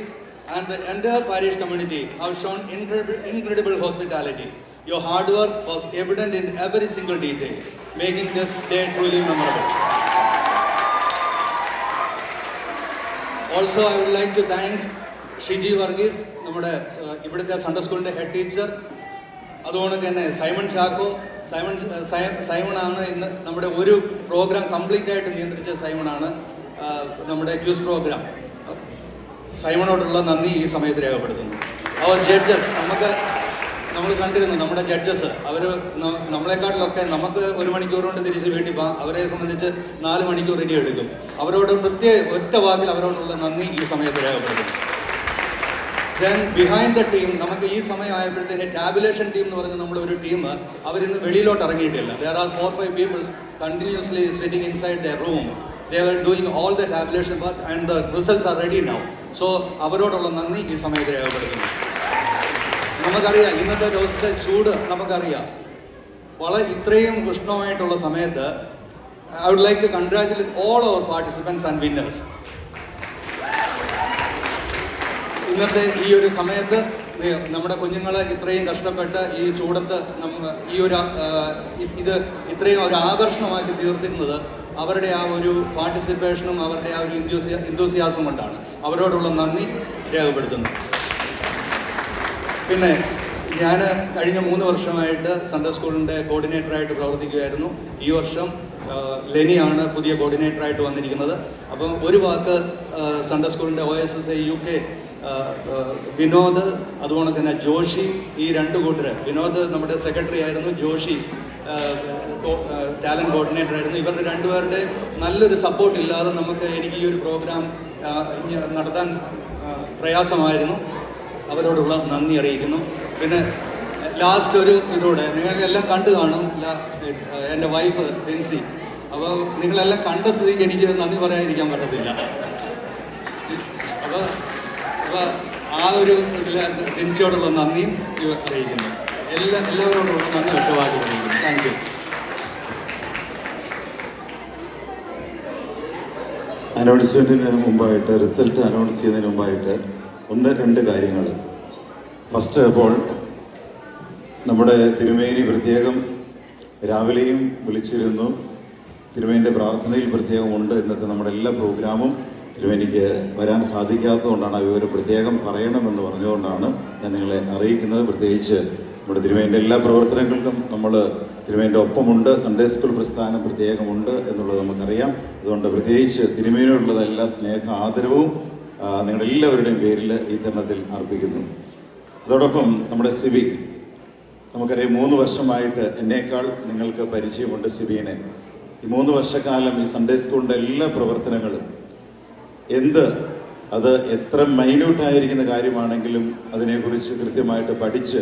and the entire parish community have shown incredible hospitality. Your hard work was evident in every single detail, making this day truly memorable. Also I would like to thank Shiji Varghese, നമ്മുടെ ഇവിടുത്തെ Sunday സ്കൂളിൻ്റെ head teacher. അതുകൊണ്ട് തന്നെ Simon Chacko, സൈമണാണ് ഇന്ന് നമ്മുടെ ഒരു programme complete ആയിട്ട് നിയന്ത്രിച്ച സൈമണാണ് നമ്മുടെ ക്യൂസ് പ്രോഗ്രാം. സൈമണോടുള്ള നന്ദി ഈ സമയത്ത് രേഖപ്പെടുത്തുന്നു. അവർ ജഡ്ജസ്, നമ്മൾ കണ്ടിരുന്നു നമ്മുടെ ജഡ്ജസ്, അവർ നമ്മളെക്കാട്ടിലൊക്കെ നമുക്ക് 1 മണിക്കൂർ കൊണ്ട് തിരിച്ച് വീട്ടിൽ പോകാം, അവരെ സംബന്ധിച്ച് 4 മണിക്കൂർ ഇനി എടുക്കും. അവരോട് ഒറ്റ വാക്കിൽ അവരോടുള്ള നന്ദി ഈ സമയത്ത് രേഖപ്പെടുത്തുന്നു. ദെൻ ബിഹൈൻഡ് ദ ടീം, നമുക്ക് ഈ സമയമായപ്പോഴത്തേക്ക് ടാബുലേഷൻ ടീം എന്ന് പറഞ്ഞ നമ്മളൊരു ടീം അവരിന്ന് വെളിയിലോട്ട് ഇറങ്ങിയിട്ടില്ല. There are 4-5 peoples continuously sitting inside the room. They were doing all the tabulation work and the results are ready now. So അവരോടുള്ള നന്ദി ഈ സമയത്ത് രേഖപ്പെടുത്തുന്നു. നമുക്കറിയാം ഇന്നത്തെ ദിവസത്തെ ചൂട് നമുക്കറിയാം. ഇത്രയും ഉഷ്ണമായിട്ടുള്ള സമയത്ത് I would like to congratulate all our participants and winners. ഇന്നത്തെ ഈ ഒരു സമയത്ത് നമ്മുടെ കുഞ്ഞുങ്ങൾ ഇത്രയും കഷ്ടപ്പെട്ട് ഈ ചൂടത്ത് ഇത് ഇത്രയും ഒരു ആകർഷണമാക്കി തീർത്തിരുന്നത് അവരുടെ ആ ഒരു പാർട്ടിസിപ്പേഷനും അവരുടെ ആ ഒരു ഇൻതൂസിയാസം കൊണ്ടാണ്. അവരോടുള്ള നന്ദി രേഖപ്പെടുത്തുന്നു. പിന്നെ ഞാൻ കഴിഞ്ഞ 3 വർഷമായിട്ട് സൺഡേ സ്കൂളിൻ്റെ കോർഡിനേറ്ററായിട്ട് പ്രവർത്തിക്കുകയായിരുന്നു. ഈ വർഷം ലെനിയാണ് പുതിയ കോർഡിനേറ്ററായിട്ട് വന്നിരിക്കുന്നത്. അപ്പം ഒരു വാക്ക് സൺഡേ സ്കൂളിൻ്റെ OSSA UK വിനോദ്, അതുപോലെ തന്നെ ജോഷി, ഈ 2 കൂട്ടർ, വിനോദ് നമ്മുടെ സെക്രട്ടറി ആയിരുന്നു, ജോഷി ടാലൻറ്റ് കോർഡിനേറ്റർ ആയിരുന്നു. ഇവരുടെ 2 പേരുടെ നല്ലൊരു സപ്പോർട്ട് ഇല്ലാതെ എനിക്ക് ഈ ഒരു പ്രോഗ്രാം നടത്താൻ പ്രയാസമായിരുന്നു. അവരോടുള്ള നന്ദി അറിയിക്കുന്നു. പിന്നെ ലാസ്റ്റ് ഒരു ഇതോടെ നിങ്ങൾക്കെല്ലാം കണ്ടു കാണും എൻ്റെ വൈഫ് ലിൻസി. അപ്പോൾ നിങ്ങളെല്ലാം കണ്ട സ്ഥിതിക്ക് എനിക്ക് നന്ദി പറയാതിരിക്കാൻ പറ്റത്തില്ല. അപ്പോൾ ആ ഒരു ഇതിൽ ലിൻസിയോടുള്ള നന്ദിയും അറിയിക്കുന്നു. എല്ലാവരോടുള്ള നന്ദി ഒറ്റവാക്കി അറിയിക്കുന്നു. Thank you. അനൗൺസ്മെൻറ്റിന് മുമ്പായിട്ട്, റിസൾട്ട് അനൗൺസ് ചെയ്യുന്നതിന് മുമ്പായിട്ട് 1-2 കാര്യങ്ങൾ. ഫസ്റ്റ്, അപ്പോൾ നമ്മുടെ തിരുമേനി പ്രത്യേകം രാവിലെയും വിളിച്ചിരുന്നു. തിരുമേനിൻ്റെ പ്രാർത്ഥനയിൽ പ്രത്യേകമുണ്ട്. ഇന്നത്തെ നമ്മുടെ എല്ലാ പ്രോഗ്രാമും തിരുമേനിക്ക് വരാൻ സാധിക്കാത്തതുകൊണ്ടാണ്, ആ വിവരം പ്രത്യേകം പറയണമെന്ന് പറഞ്ഞുകൊണ്ടാണ് ഞാൻ നിങ്ങളെ അറിയിക്കുന്നത്. പ്രത്യേകിച്ച് നമ്മുടെ തിരുമേനിൻ്റെ എല്ലാ പ്രവർത്തനങ്ങൾക്കും നമ്മൾ തിരുമേനിൻ്റെ ഒപ്പമുണ്ട്. സൺഡേ സ്കൂൾ പ്രസ്ഥാനം പ്രത്യേകമുണ്ട് എന്നുള്ളത് നമുക്കറിയാം. അതുകൊണ്ട് പ്രത്യേകിച്ച് തിരുമേനിയോടുള്ള എല്ലാ സ്നേഹ ആദരവും നിങ്ങളെല്ലാവരുടെയും പേരിൽ ഈ തരുണത്തിൽ അർപ്പിക്കുന്നു. അതോടൊപ്പം നമ്മുടെ സിബി, നമുക്കറിയാം 3 വർഷമായിട്ട് എന്നേക്കാൾ നിങ്ങൾക്ക് പരിചയമുണ്ട് സിബിനെ. ഈ 3 വർഷക്കാലം ഈ സൺഡേ സ്കൂളിൻ്റെ എല്ലാ പ്രവർത്തനങ്ങളും അത് എത്ര മൈന്യൂട്ടായിരിക്കുന്ന കാര്യമാണെങ്കിലും അതിനെക്കുറിച്ച് കൃത്യമായിട്ട് പഠിച്ച്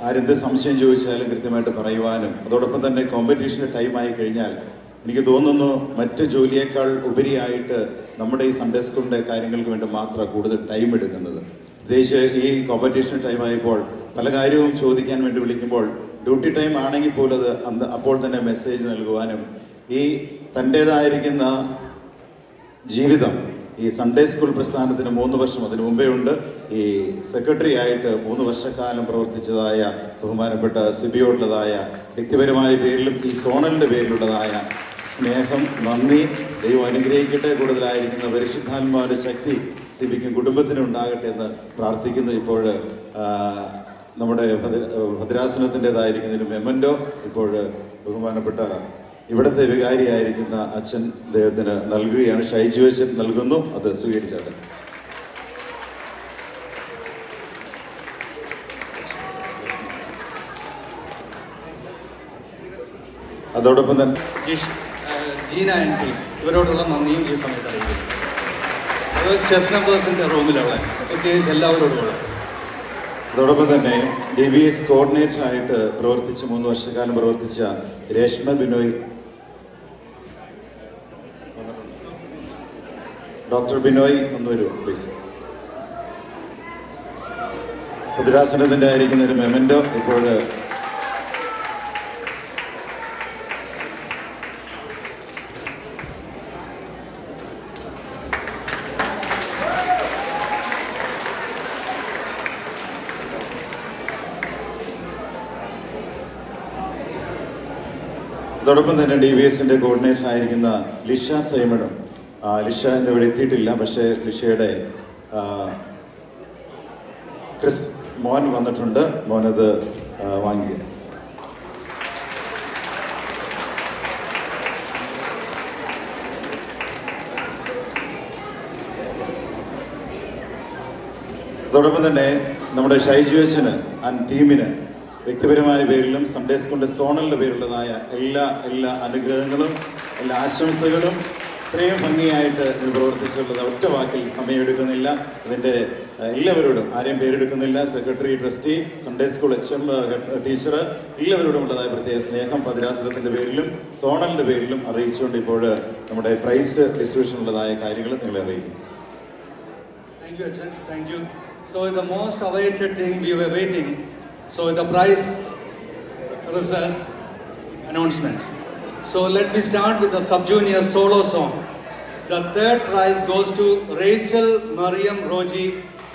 ആരെന്ത് സംശയം ചോദിച്ചാലും കൃത്യമായിട്ട് പറയുവാനും, അതോടൊപ്പം തന്നെ കോമ്പറ്റീഷൻ്റെ ടൈമായി കഴിഞ്ഞാൽ എനിക്ക് തോന്നുന്നു മറ്റ് ജോലിയേക്കാൾ ഉപരിയായിട്ട് നമ്മുടെ ഈ സൺഡേ സ്കൂളിൻ്റെ കാര്യങ്ങൾക്ക് വേണ്ടി മാത്രമാണ് കൂടുതൽ ടൈം എടുക്കുന്നത്. പ്രത്യേകിച്ച് ഈ കോമ്പറ്റീഷൻ ടൈമായപ്പോൾ പല കാര്യവും ചോദിക്കാൻ വേണ്ടി വിളിക്കുമ്പോൾ ഡ്യൂട്ടി ടൈം ആണെങ്കിൽ പോലും അപ്പോൾ തന്നെ മെസ്സേജ് നൽകുവാനും ഈ തൻ്റേതായിരിക്കുന്ന ജീവിതം ഈ സൺഡേ സ്കൂൾ പ്രസ്ഥാനത്തിന് 3 വർഷം അതിനു മുമ്പേ ഉണ്ട്. ഈ സെക്രട്ടറി ആയിട്ട് 3 വർഷക്കാലം പ്രവർത്തിച്ചതായ ബഹുമാനപ്പെട്ട സിബിയോടുള്ളതായ വ്യക്തിപരമായ പേരിലും ഈ സോണലിൻ്റെ പേരിലുള്ളതായ സ്നേഹം, നന്ദി. ദൈവം അനുഗ്രഹിക്കട്ടെ. കൂടുതലായിരിക്കുന്ന പരിശുദ്ധാത്മാവിൻ്റെ ശക്തി സിബിക്കും കുടുംബത്തിനും ഉണ്ടാകട്ടെ എന്ന് പ്രാർത്ഥിക്കുന്നു. ഇപ്പോൾ നമ്മുടെ ഭദ്രാസനത്തിൻ്റെതായിരിക്കുന്നതിന് മെമൻറ്റോ ഇപ്പോൾ ബഹുമാനപ്പെട്ട ഇവിടുത്തെ വികാരിയായിരിക്കുന്ന അച്ഛൻ അദ്ദേഹത്തിന് നൽകുകയാണ്. ഷൈജു അച്ഛൻ നൽകുന്നു. അത് സ്വീകരിച്ചാട്ടെ. അതോടൊപ്പം തന്നെ ജീന ആൻഡ് ടീം, ഇവരോടുള്ള നന്ദിയും ഈ സമയത്ത് അറിയിക്കുന്നു. അത് ചെസ് നമ്പേഴ്സിൻ്റെ റൂമിലുള്ള പ്രത്യേകിച്ച് എല്ലാവരോടുമുള്ള. അതോടൊപ്പം തന്നെ DBS കോർഡിനേറ്ററായിട്ട് പ്രവർത്തിച്ച് 3 വർഷക്കാലം പ്രവർത്തിച്ച രേഷ്മ ബിനോയ്, ഡോക്ടർ ബിനോയ് ഒന്ന് വരൂ പ്ലീസ്. ഭദ്രാസനത്തിൻ്റെ ആയിരിക്കുന്ന ഒരു മെമൻറ്റോ ഇപ്പോൾ അതോടൊപ്പം തന്നെ DBSൻ്റെ കോർഡിനേറ്റർ ആയിരിക്കുന്ന ലിഷ സൈമണും ലിഷ ഇന്നിവിടെ എത്തിയിട്ടില്ല. പക്ഷേ ലിഷയുടെ ക്രിസ് മോൻ വന്നിട്ടുണ്ട്. മോനത് വാങ്ങിക്കുക. അതോടൊപ്പം തന്നെ നമ്മുടെ ഷൈജു അച്ഛന് ആൻഡ് ടീമിന് വ്യക്തിപരമായ പേരിലും സൺഡേ സ്കൂളിൻ്റെ സോണലിൻ്റെ പേരിലുള്ളതായ എല്ലാ അനുഗ്രഹങ്ങളും എല്ലാ ആശംസകളും ഇത്രയും ഭംഗിയായിട്ട് ഇത് പ്രവർത്തിച്ചുള്ളത് ഒറ്റ വാക്കിൽ സമയമെടുക്കുന്നില്ല. ഇതിൻ്റെ എല്ലാവരോടും ആരെയും പേരെടുക്കുന്നില്ല. Secretary, trustee, Sunday school teacher എല്ലാവരോടും ഉള്ളതായ പ്രത്യേക സ്നേഹം ഭദ്രാസനത്തിൻ്റെ പേരിലും സോണലിൻ്റെ പേരിലും അറിയിച്ചുകൊണ്ട് ഇപ്പോൾ നമ്മുടെ പ്രൈസ് ഡിസ്ട്രിബ്യൂഷൻ ഉള്ളതായ കാര്യങ്ങൾ നിങ്ങളെ അറിയിക്കും. Thank you, Achan. Thank you. So the most awaited thing we were waiting. So the prize results announcements. So let me start with the sub-junior solo song. The third prize goes to Rachel Mariam Roji,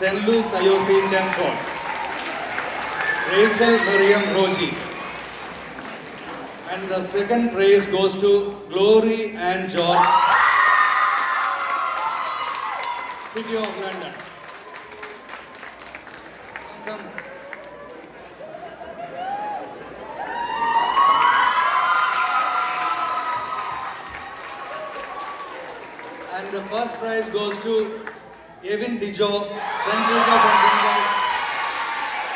St. Luke's IOC Chelmsford. Rachel Mariam Roji. And the second prize goes to Glory and George, City of London. Come. And the first prize goes to Evan Dijo, St. Lucas and St. Paul's,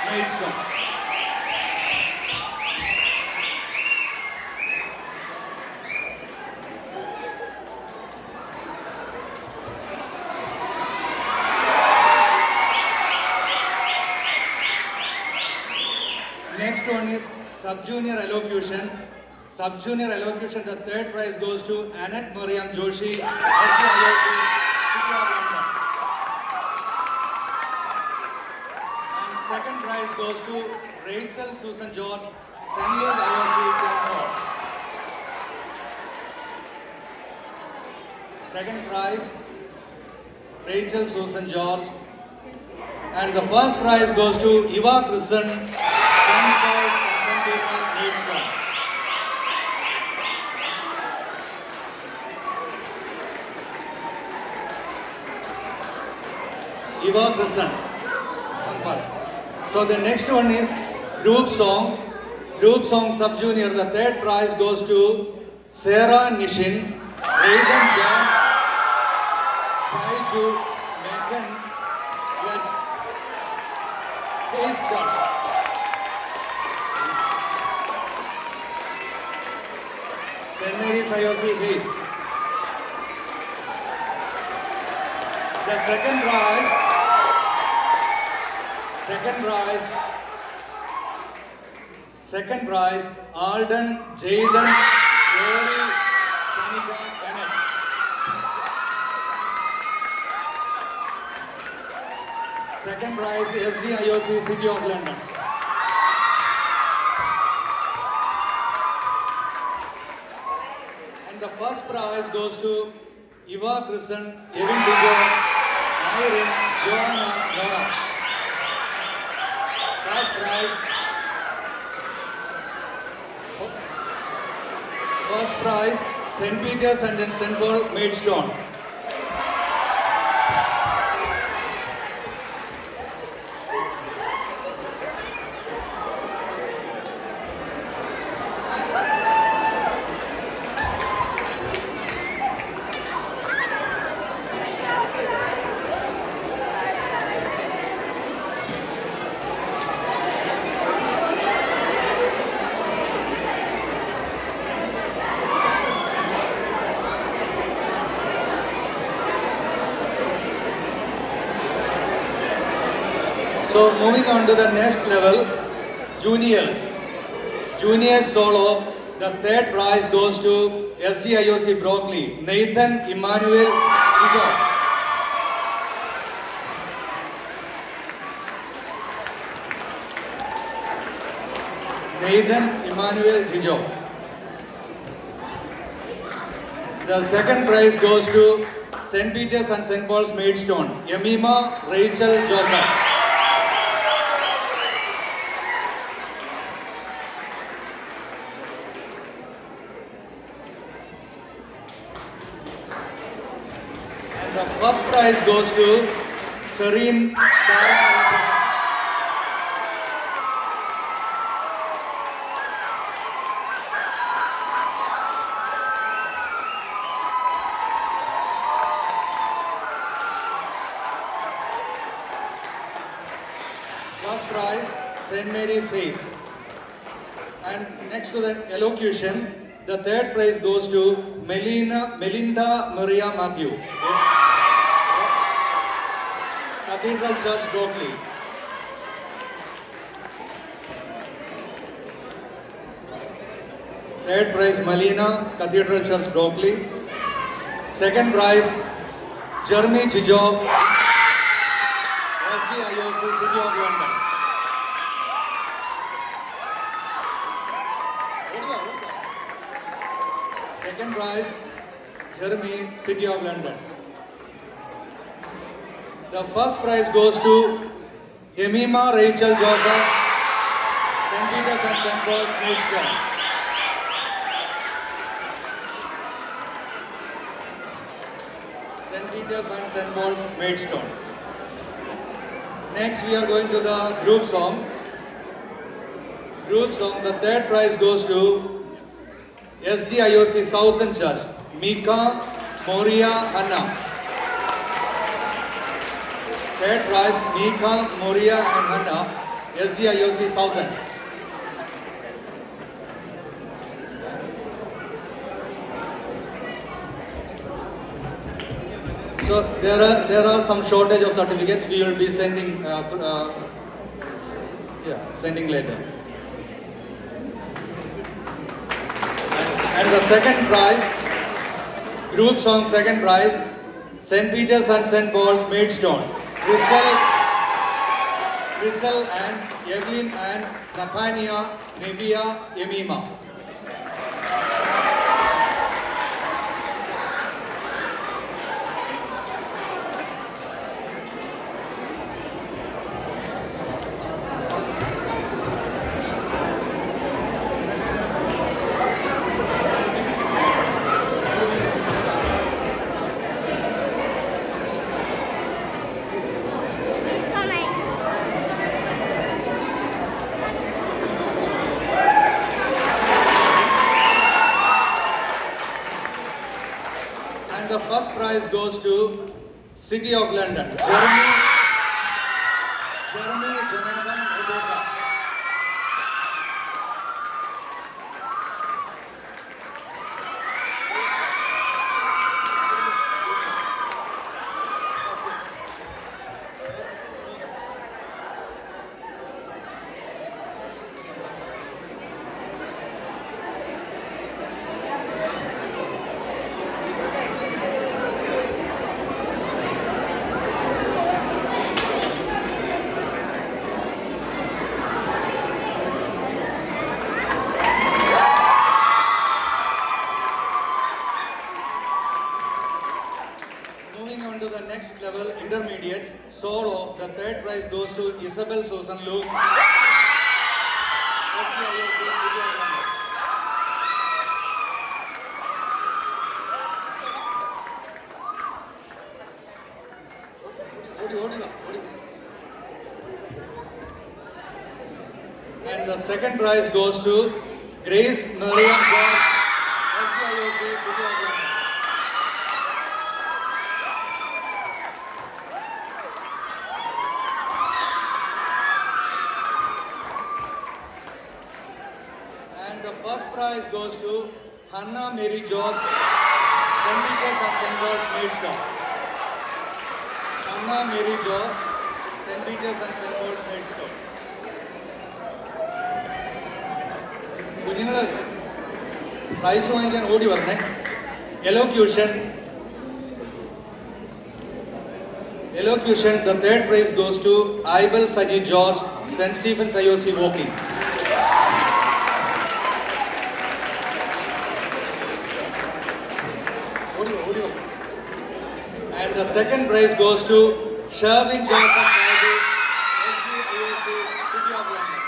Maidstone. Next one is sub-junior elocution. Sub-junior elocution, the third prize goes to Annette Mariam Joshi, SDIOC, City of London. And second prize goes to Rachel Susan George, St. Luke's IOC, Chelmsford. Second prize, Rachel Susan George. And the first prize goes to Eva Kristen, St. Paul's and St. Peter, Maidstone. Eva Kristen, come first. So the next one is group song. Group song sub-junior. The third prize goes to Sarah Nishin, Aidan John, Shaiju, Megan, Let's Case Church. St. Mary's IOC Hayes. The second prize, Alden, Jayden, Jory, Shanika, Bennett. Second prize, SGIOC, City of London. And the first prize goes to Eva Kristen, Evan Digo, Irene, Joanna, Nora. First prize, St. Peter's and then St. Paul, Maidstone. So moving on to the next level, juniors. Juniors solo, the third prize goes to SGIOC Brockley, Nathan Emmanuel Igo. Nathan Emmanuel Jijo. The second prize goes to St. Peter's and St. Paul's, Maidstone, Yemima Rachel Joseph. The first prize goes to Serene Sarah. First prize, St. Mary's Face. And next to the elocution, the third prize goes to Melinda Maria Matthew, Cathedral Church, Brooklyn. Third prize, Melina, Cathedral Church, Brooklyn. Second prize, Jeremy Jijo, SCIOC, City of London. Second prize, Jeremy, City of London. The first prize goes to Emima Rachel Joseph, St. Peter's and St. Paul's, Maidstone. St. Peter's and St. Paul's, Maidstone. Next, we are going to the group song. Group song, the third prize goes to SDIOC Southern Church, Mika, Moria, Hannah. Third prize, Mika, Moria and Hannah, SDIOC Southern. So there are some shortage of certificates. We will be sending sending later. And the second prize, group song second prize, St. Peter's and St. Paul's, Maidstone. Rizal and Evelyn and Nathania, Nevia, Emima. The first prize goes to City of London, Jeremy Jonathan Rebecca. To the next level, intermediates, solo, the third prize goes to Isabel Susan Luke. And the second prize goes to Grace Marian John, SCIOC, City of London. The first prize goes to Hannah Mary Joss, St. Peter's and St. Paul's, Maidstone. Hannah Mary Joss, St. Peter's and St. Paul's, Maidstone. കുഞ്ഞുങ്ങൾ price വാങ്ങിക്കാൻ ഓടി വരണേ. Elocution, the third prize goes to Ibel Saji George, St. Stephen's IOC, Woking. And the second prize goes to Sherwin Joseph Saidi, SDIOC, City of London.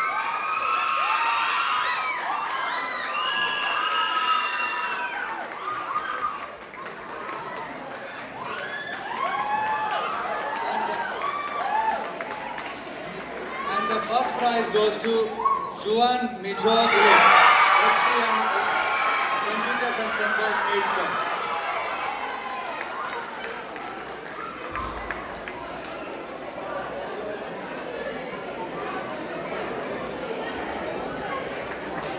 goes to Juan Mijo Philip, SP and St. Peter's and St. Paul's Maidstone.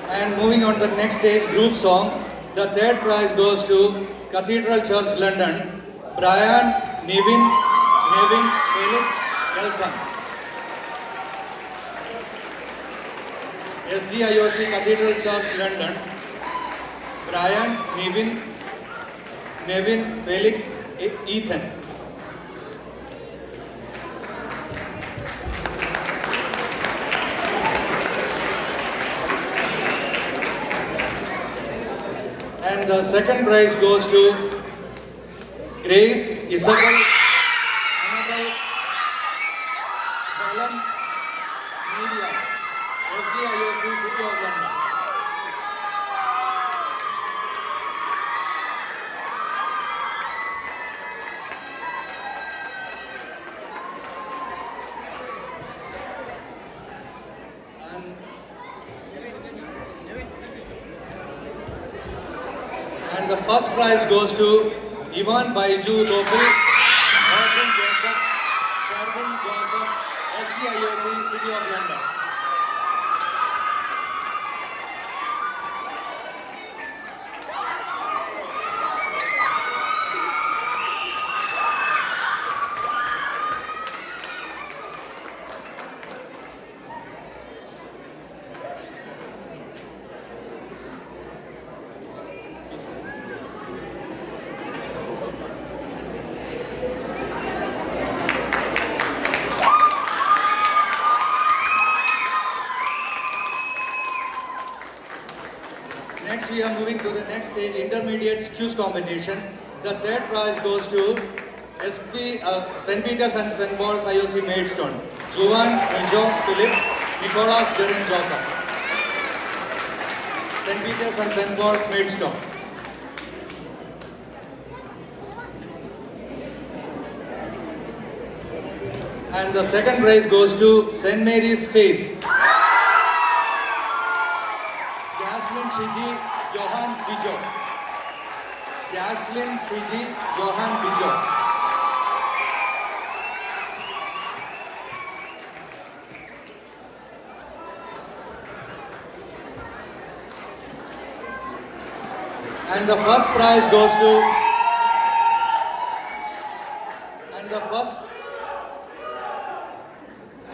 And moving on to the next stage, group song. The third prize goes to Cathedral Church, London, Brian, Nevin, Felix, Elton. SGIOC Cathedral Church, London, Brian, Nevin, Felix, Ethan. And the second prize goes to Grace, Isabel, Annabelle, Helen, Media, SGIOC, City of London. And the first prize goes to Ivan Baiju Gopal, Martin Joseph, Sharvin Joseph, SGIOC, City of London. Next, we are moving to the next stage, intermediate quiz competition. The third prize goes to St. Peter's and St. Paul's IOC Maidstone, Juan Mijo Philip, Nicholas Jerin Joseph. St. Peter's and St. Paul's Maidstone. And the second prize goes to St. Mary's Space, Jaslyn Shiji, Johan Bijo. Jaslyn Shiji, Johan Bijo. And the first prize goes to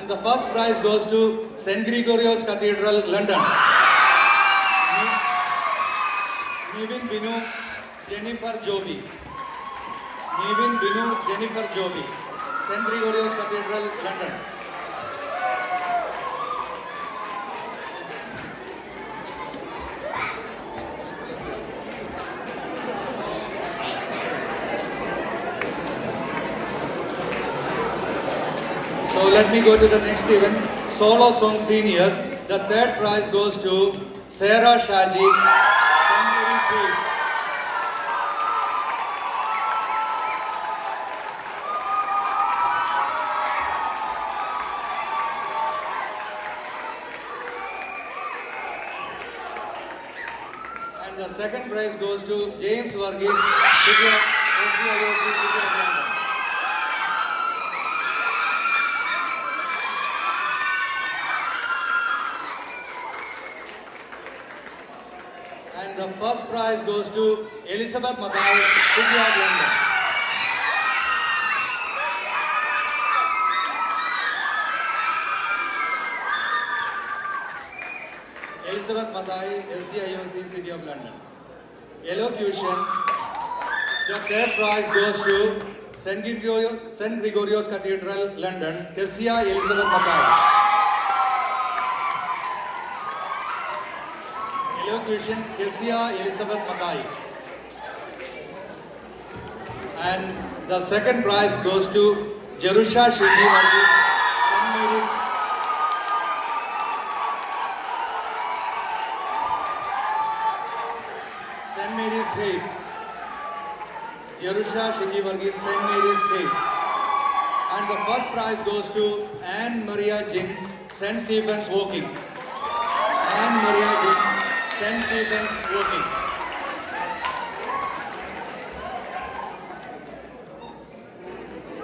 the first prize goes to St. Gregorios Cathedral, London. Nevin Binu, Jennifer Joby. Nevin Binu, Jennifer Joby. St. Gregorios Cathedral, London. So let me go to the next event. Solo Song Seniors. The third prize goes to Sarah Shaji, St. Mary's Hills. And the second prize goes to James Varghese, City of London. And the first prize goes to Elizabeth Mathai, City of London. Elizabeth Mathai, SDIOC, City of London. Elocution. The third prize goes to St. Gregorios Cathedral, London, Kessia Elizabeth Mathai. Elocution, Kessia Elizabeth Mathai. And the second prize goes to Jerusha Shiji Varghese, St. Mary's. St. Mary's Place. Jerusha Shiji Varghese, St. Mary's Place. And the first prize goes to Anne Maria Jinks, St. Stephen's Walking. Anne Maria James, St. Stephen's Walking.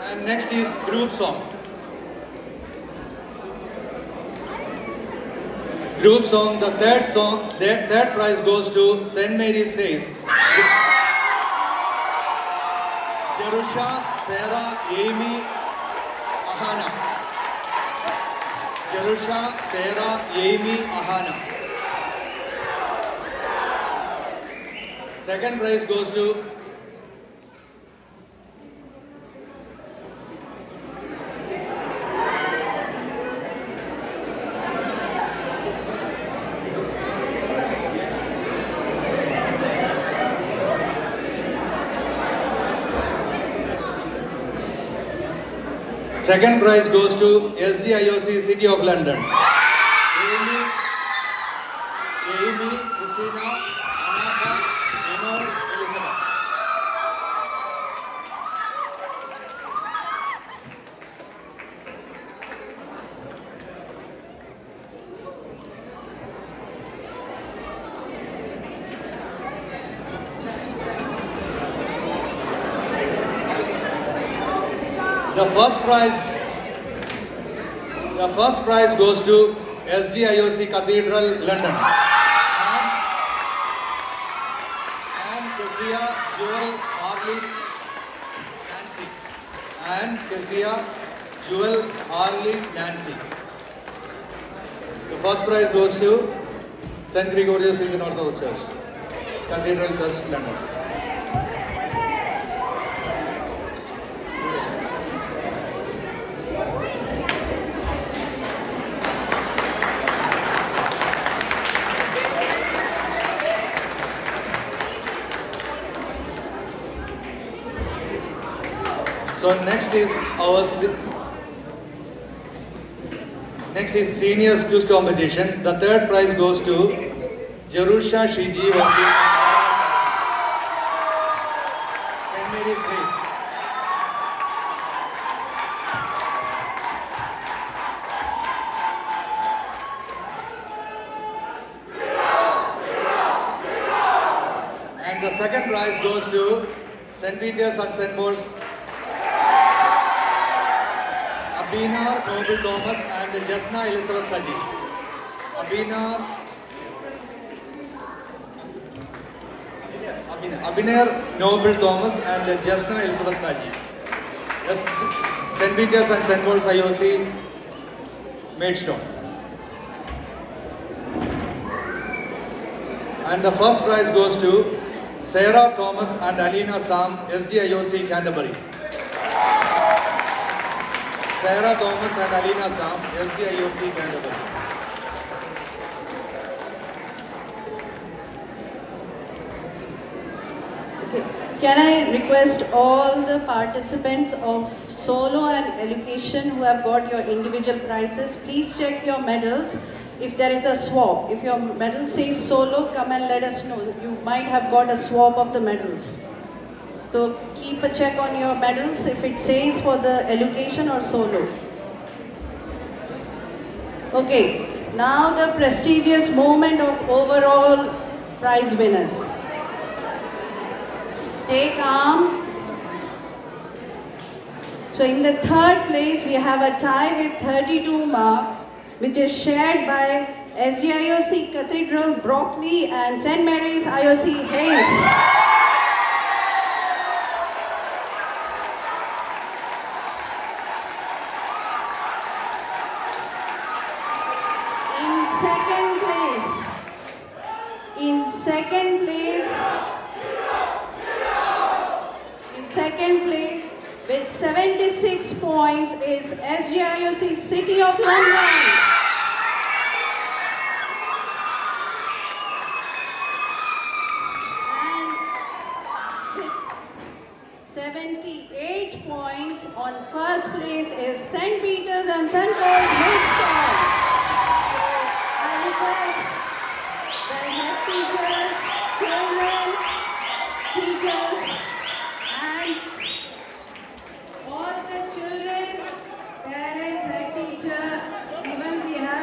And next is group song. Group song, the third prize goes to St. Mary's Race. Jerusha, Sarah, Amy, Ahana. Jerusha, Sarah, Amy, Ahana. Second prize goes to Second prize goes to SDIOC City of London. Amy, Christina, Anaka, Emor, Elizabeth. The first prize goes to SDIOC Cathedral, London. And Kezia Jewel Harley Nancy. And Kezia Jewel Harley Nancy. The first prize goes to St. Gregorius Indian Orthodox Church, Cathedral Church, London. So next is seniors quiz competition. The third prize goes to Jerusha Shiji St. Mary's Race. And the second prize goes to St. Peter's and St. Paul's. Abinar Noble Thomas and Jasna Elizabeth Saji. Abinar Noble Thomas and Jasna Elizabeth Saji. St. Peter's and St. Paul's IOC, Maidstone. And the first prize goes to Sarah Thomas and Alina Sam, SDIOC, Canterbury. Sarah Thomas and Alina Sam, SDIOC, Canterbury. Okay. Can I request all the participants of solo and education who have got your individual prizes, please check your medals. If there is a swap, if your medal says solo, come and let us know. You might have got a swap of the medals. So keep a check on your medals if it says for the education or solo. Okay, now the prestigious moment of overall prize winners. Stay calm. So in the third place, we have a tie with 32 marks, which is shared by SDIOC Cathedral, Brockley and St. Mary's IOC, Hayes. In second place with 76 points is SDIOC City of London. And with 78 points on first place is St. Peter's and St. Paul's, Maidstone. I request the head teachers, children, teachers, and all the children, parents, head teacher, even we have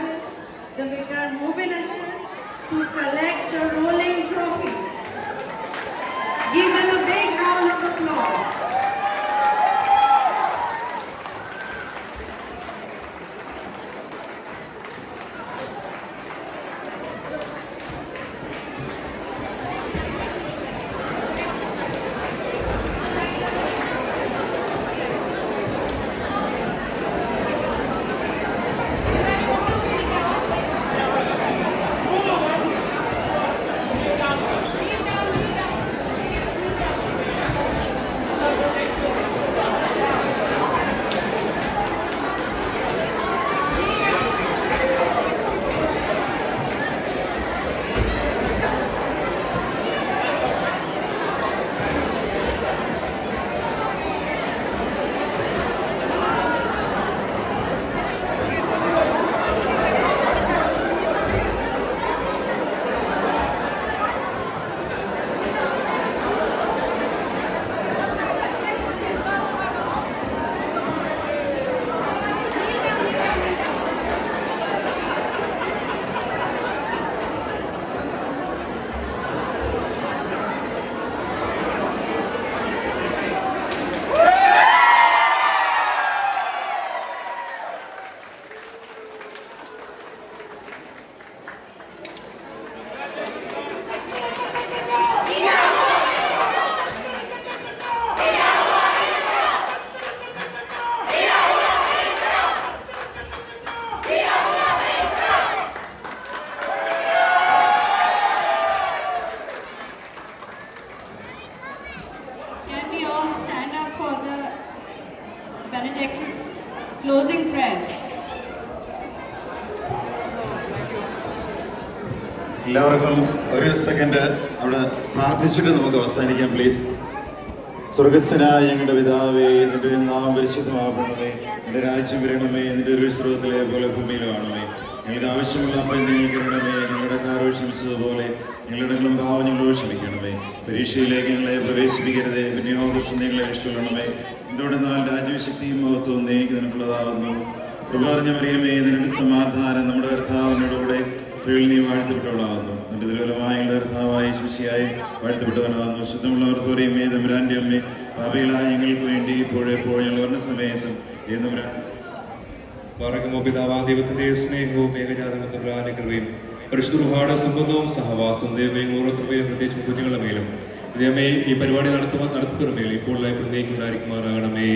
the vicar Mubin Achal to collect the rolling trophy. Give them a big round of applause. Can we all stand up for the benedictory closing prayers? എല്ലാവർക്കും ഒരു second അവിടെ പ്രാർത്ഥിച്ചിട്ട് നമുക്ക് അവസാനിക്കാം please. സ്വർഗസ്ഥനായ ഞങ്ങളുടെ പിതാവേ, നിന്റെ നാമം പരിശുദ്ധമാകണമേ, നിന്റെ രാജ്യം വരണമേ, നിന്റെ ഒരു സ്രോതത്തിലെ പോലെ ഭൂമിയിലുമാണമേ. ഞങ്ങൾക്ക് ആവശ്യമുള്ള അപ്പം നിങ്ങൾക്ക് തരണമേ, ഞങ്ങളുടെ കാരോട് ക്ഷമിച്ചതുപോലെ ഞങ്ങളുടെ ഭാവം ഞങ്ങളോട് ക്ഷമിക്കണമേ. പരീക്ഷയിലേക്ക് ഞങ്ങളെ പ്രവേശിപ്പിക്കരുതേ, പിന്നെയോ ദുഷ്ടം ഞങ്ങളെ രക്ഷപ്പെടണമേ. എന്തുകൊണ്ടെന്നാൽ രാജ്യശക്തിയും മഹത്വവും നീക്ക് നിനക്കുള്ളതാകുന്നു. കൃപാർഞ്ഞ മറിയമേ, നിനക്ക് സമാധാനം. നമ്മുടെ കർത്താവിനോടുകൂടെ സ്ത്രീകൾ നീ വാഴ്ത്തപ്പെട്ടവളാകുന്നു. നിന്റെ ദുർബലമായ കർത്താവായ ശിശിയായി വാഴ്ത്തപ്പെട്ടവനാകുന്നു. ശുദ്ധമുള്ളവർ തോറിയമ്മേ, തമ്പുരാന്റെ അമ്മേ, പാപികളായ ഞങ്ങൾക്ക് വേണ്ടി ഇപ്പോഴെപ്പോഴും ഞങ്ങൾ വരുന്ന സമയത്തും ഏതും പറകുമോ പിതാവാം ദൈവത്തിന്റെ സ്നേഹവും ഏകജാതകത്തിന്റെ കൃപയും പരിശുദ്ധ സംബന്ധവും സഹവാസവും ദൈവമേ ഓരോരുത്തരുടെയും പ്രത്യേകിച്ച് കുഞ്ഞുങ്ങളുടെ മേലും ദൈവമേ ഈ പരിപാടി നടത്തുന്നവരുടെ മേലും ഇപ്പോൾ പ്രത്യേകം ഉണ്ടായിരിക്കുമാറാകണമേ.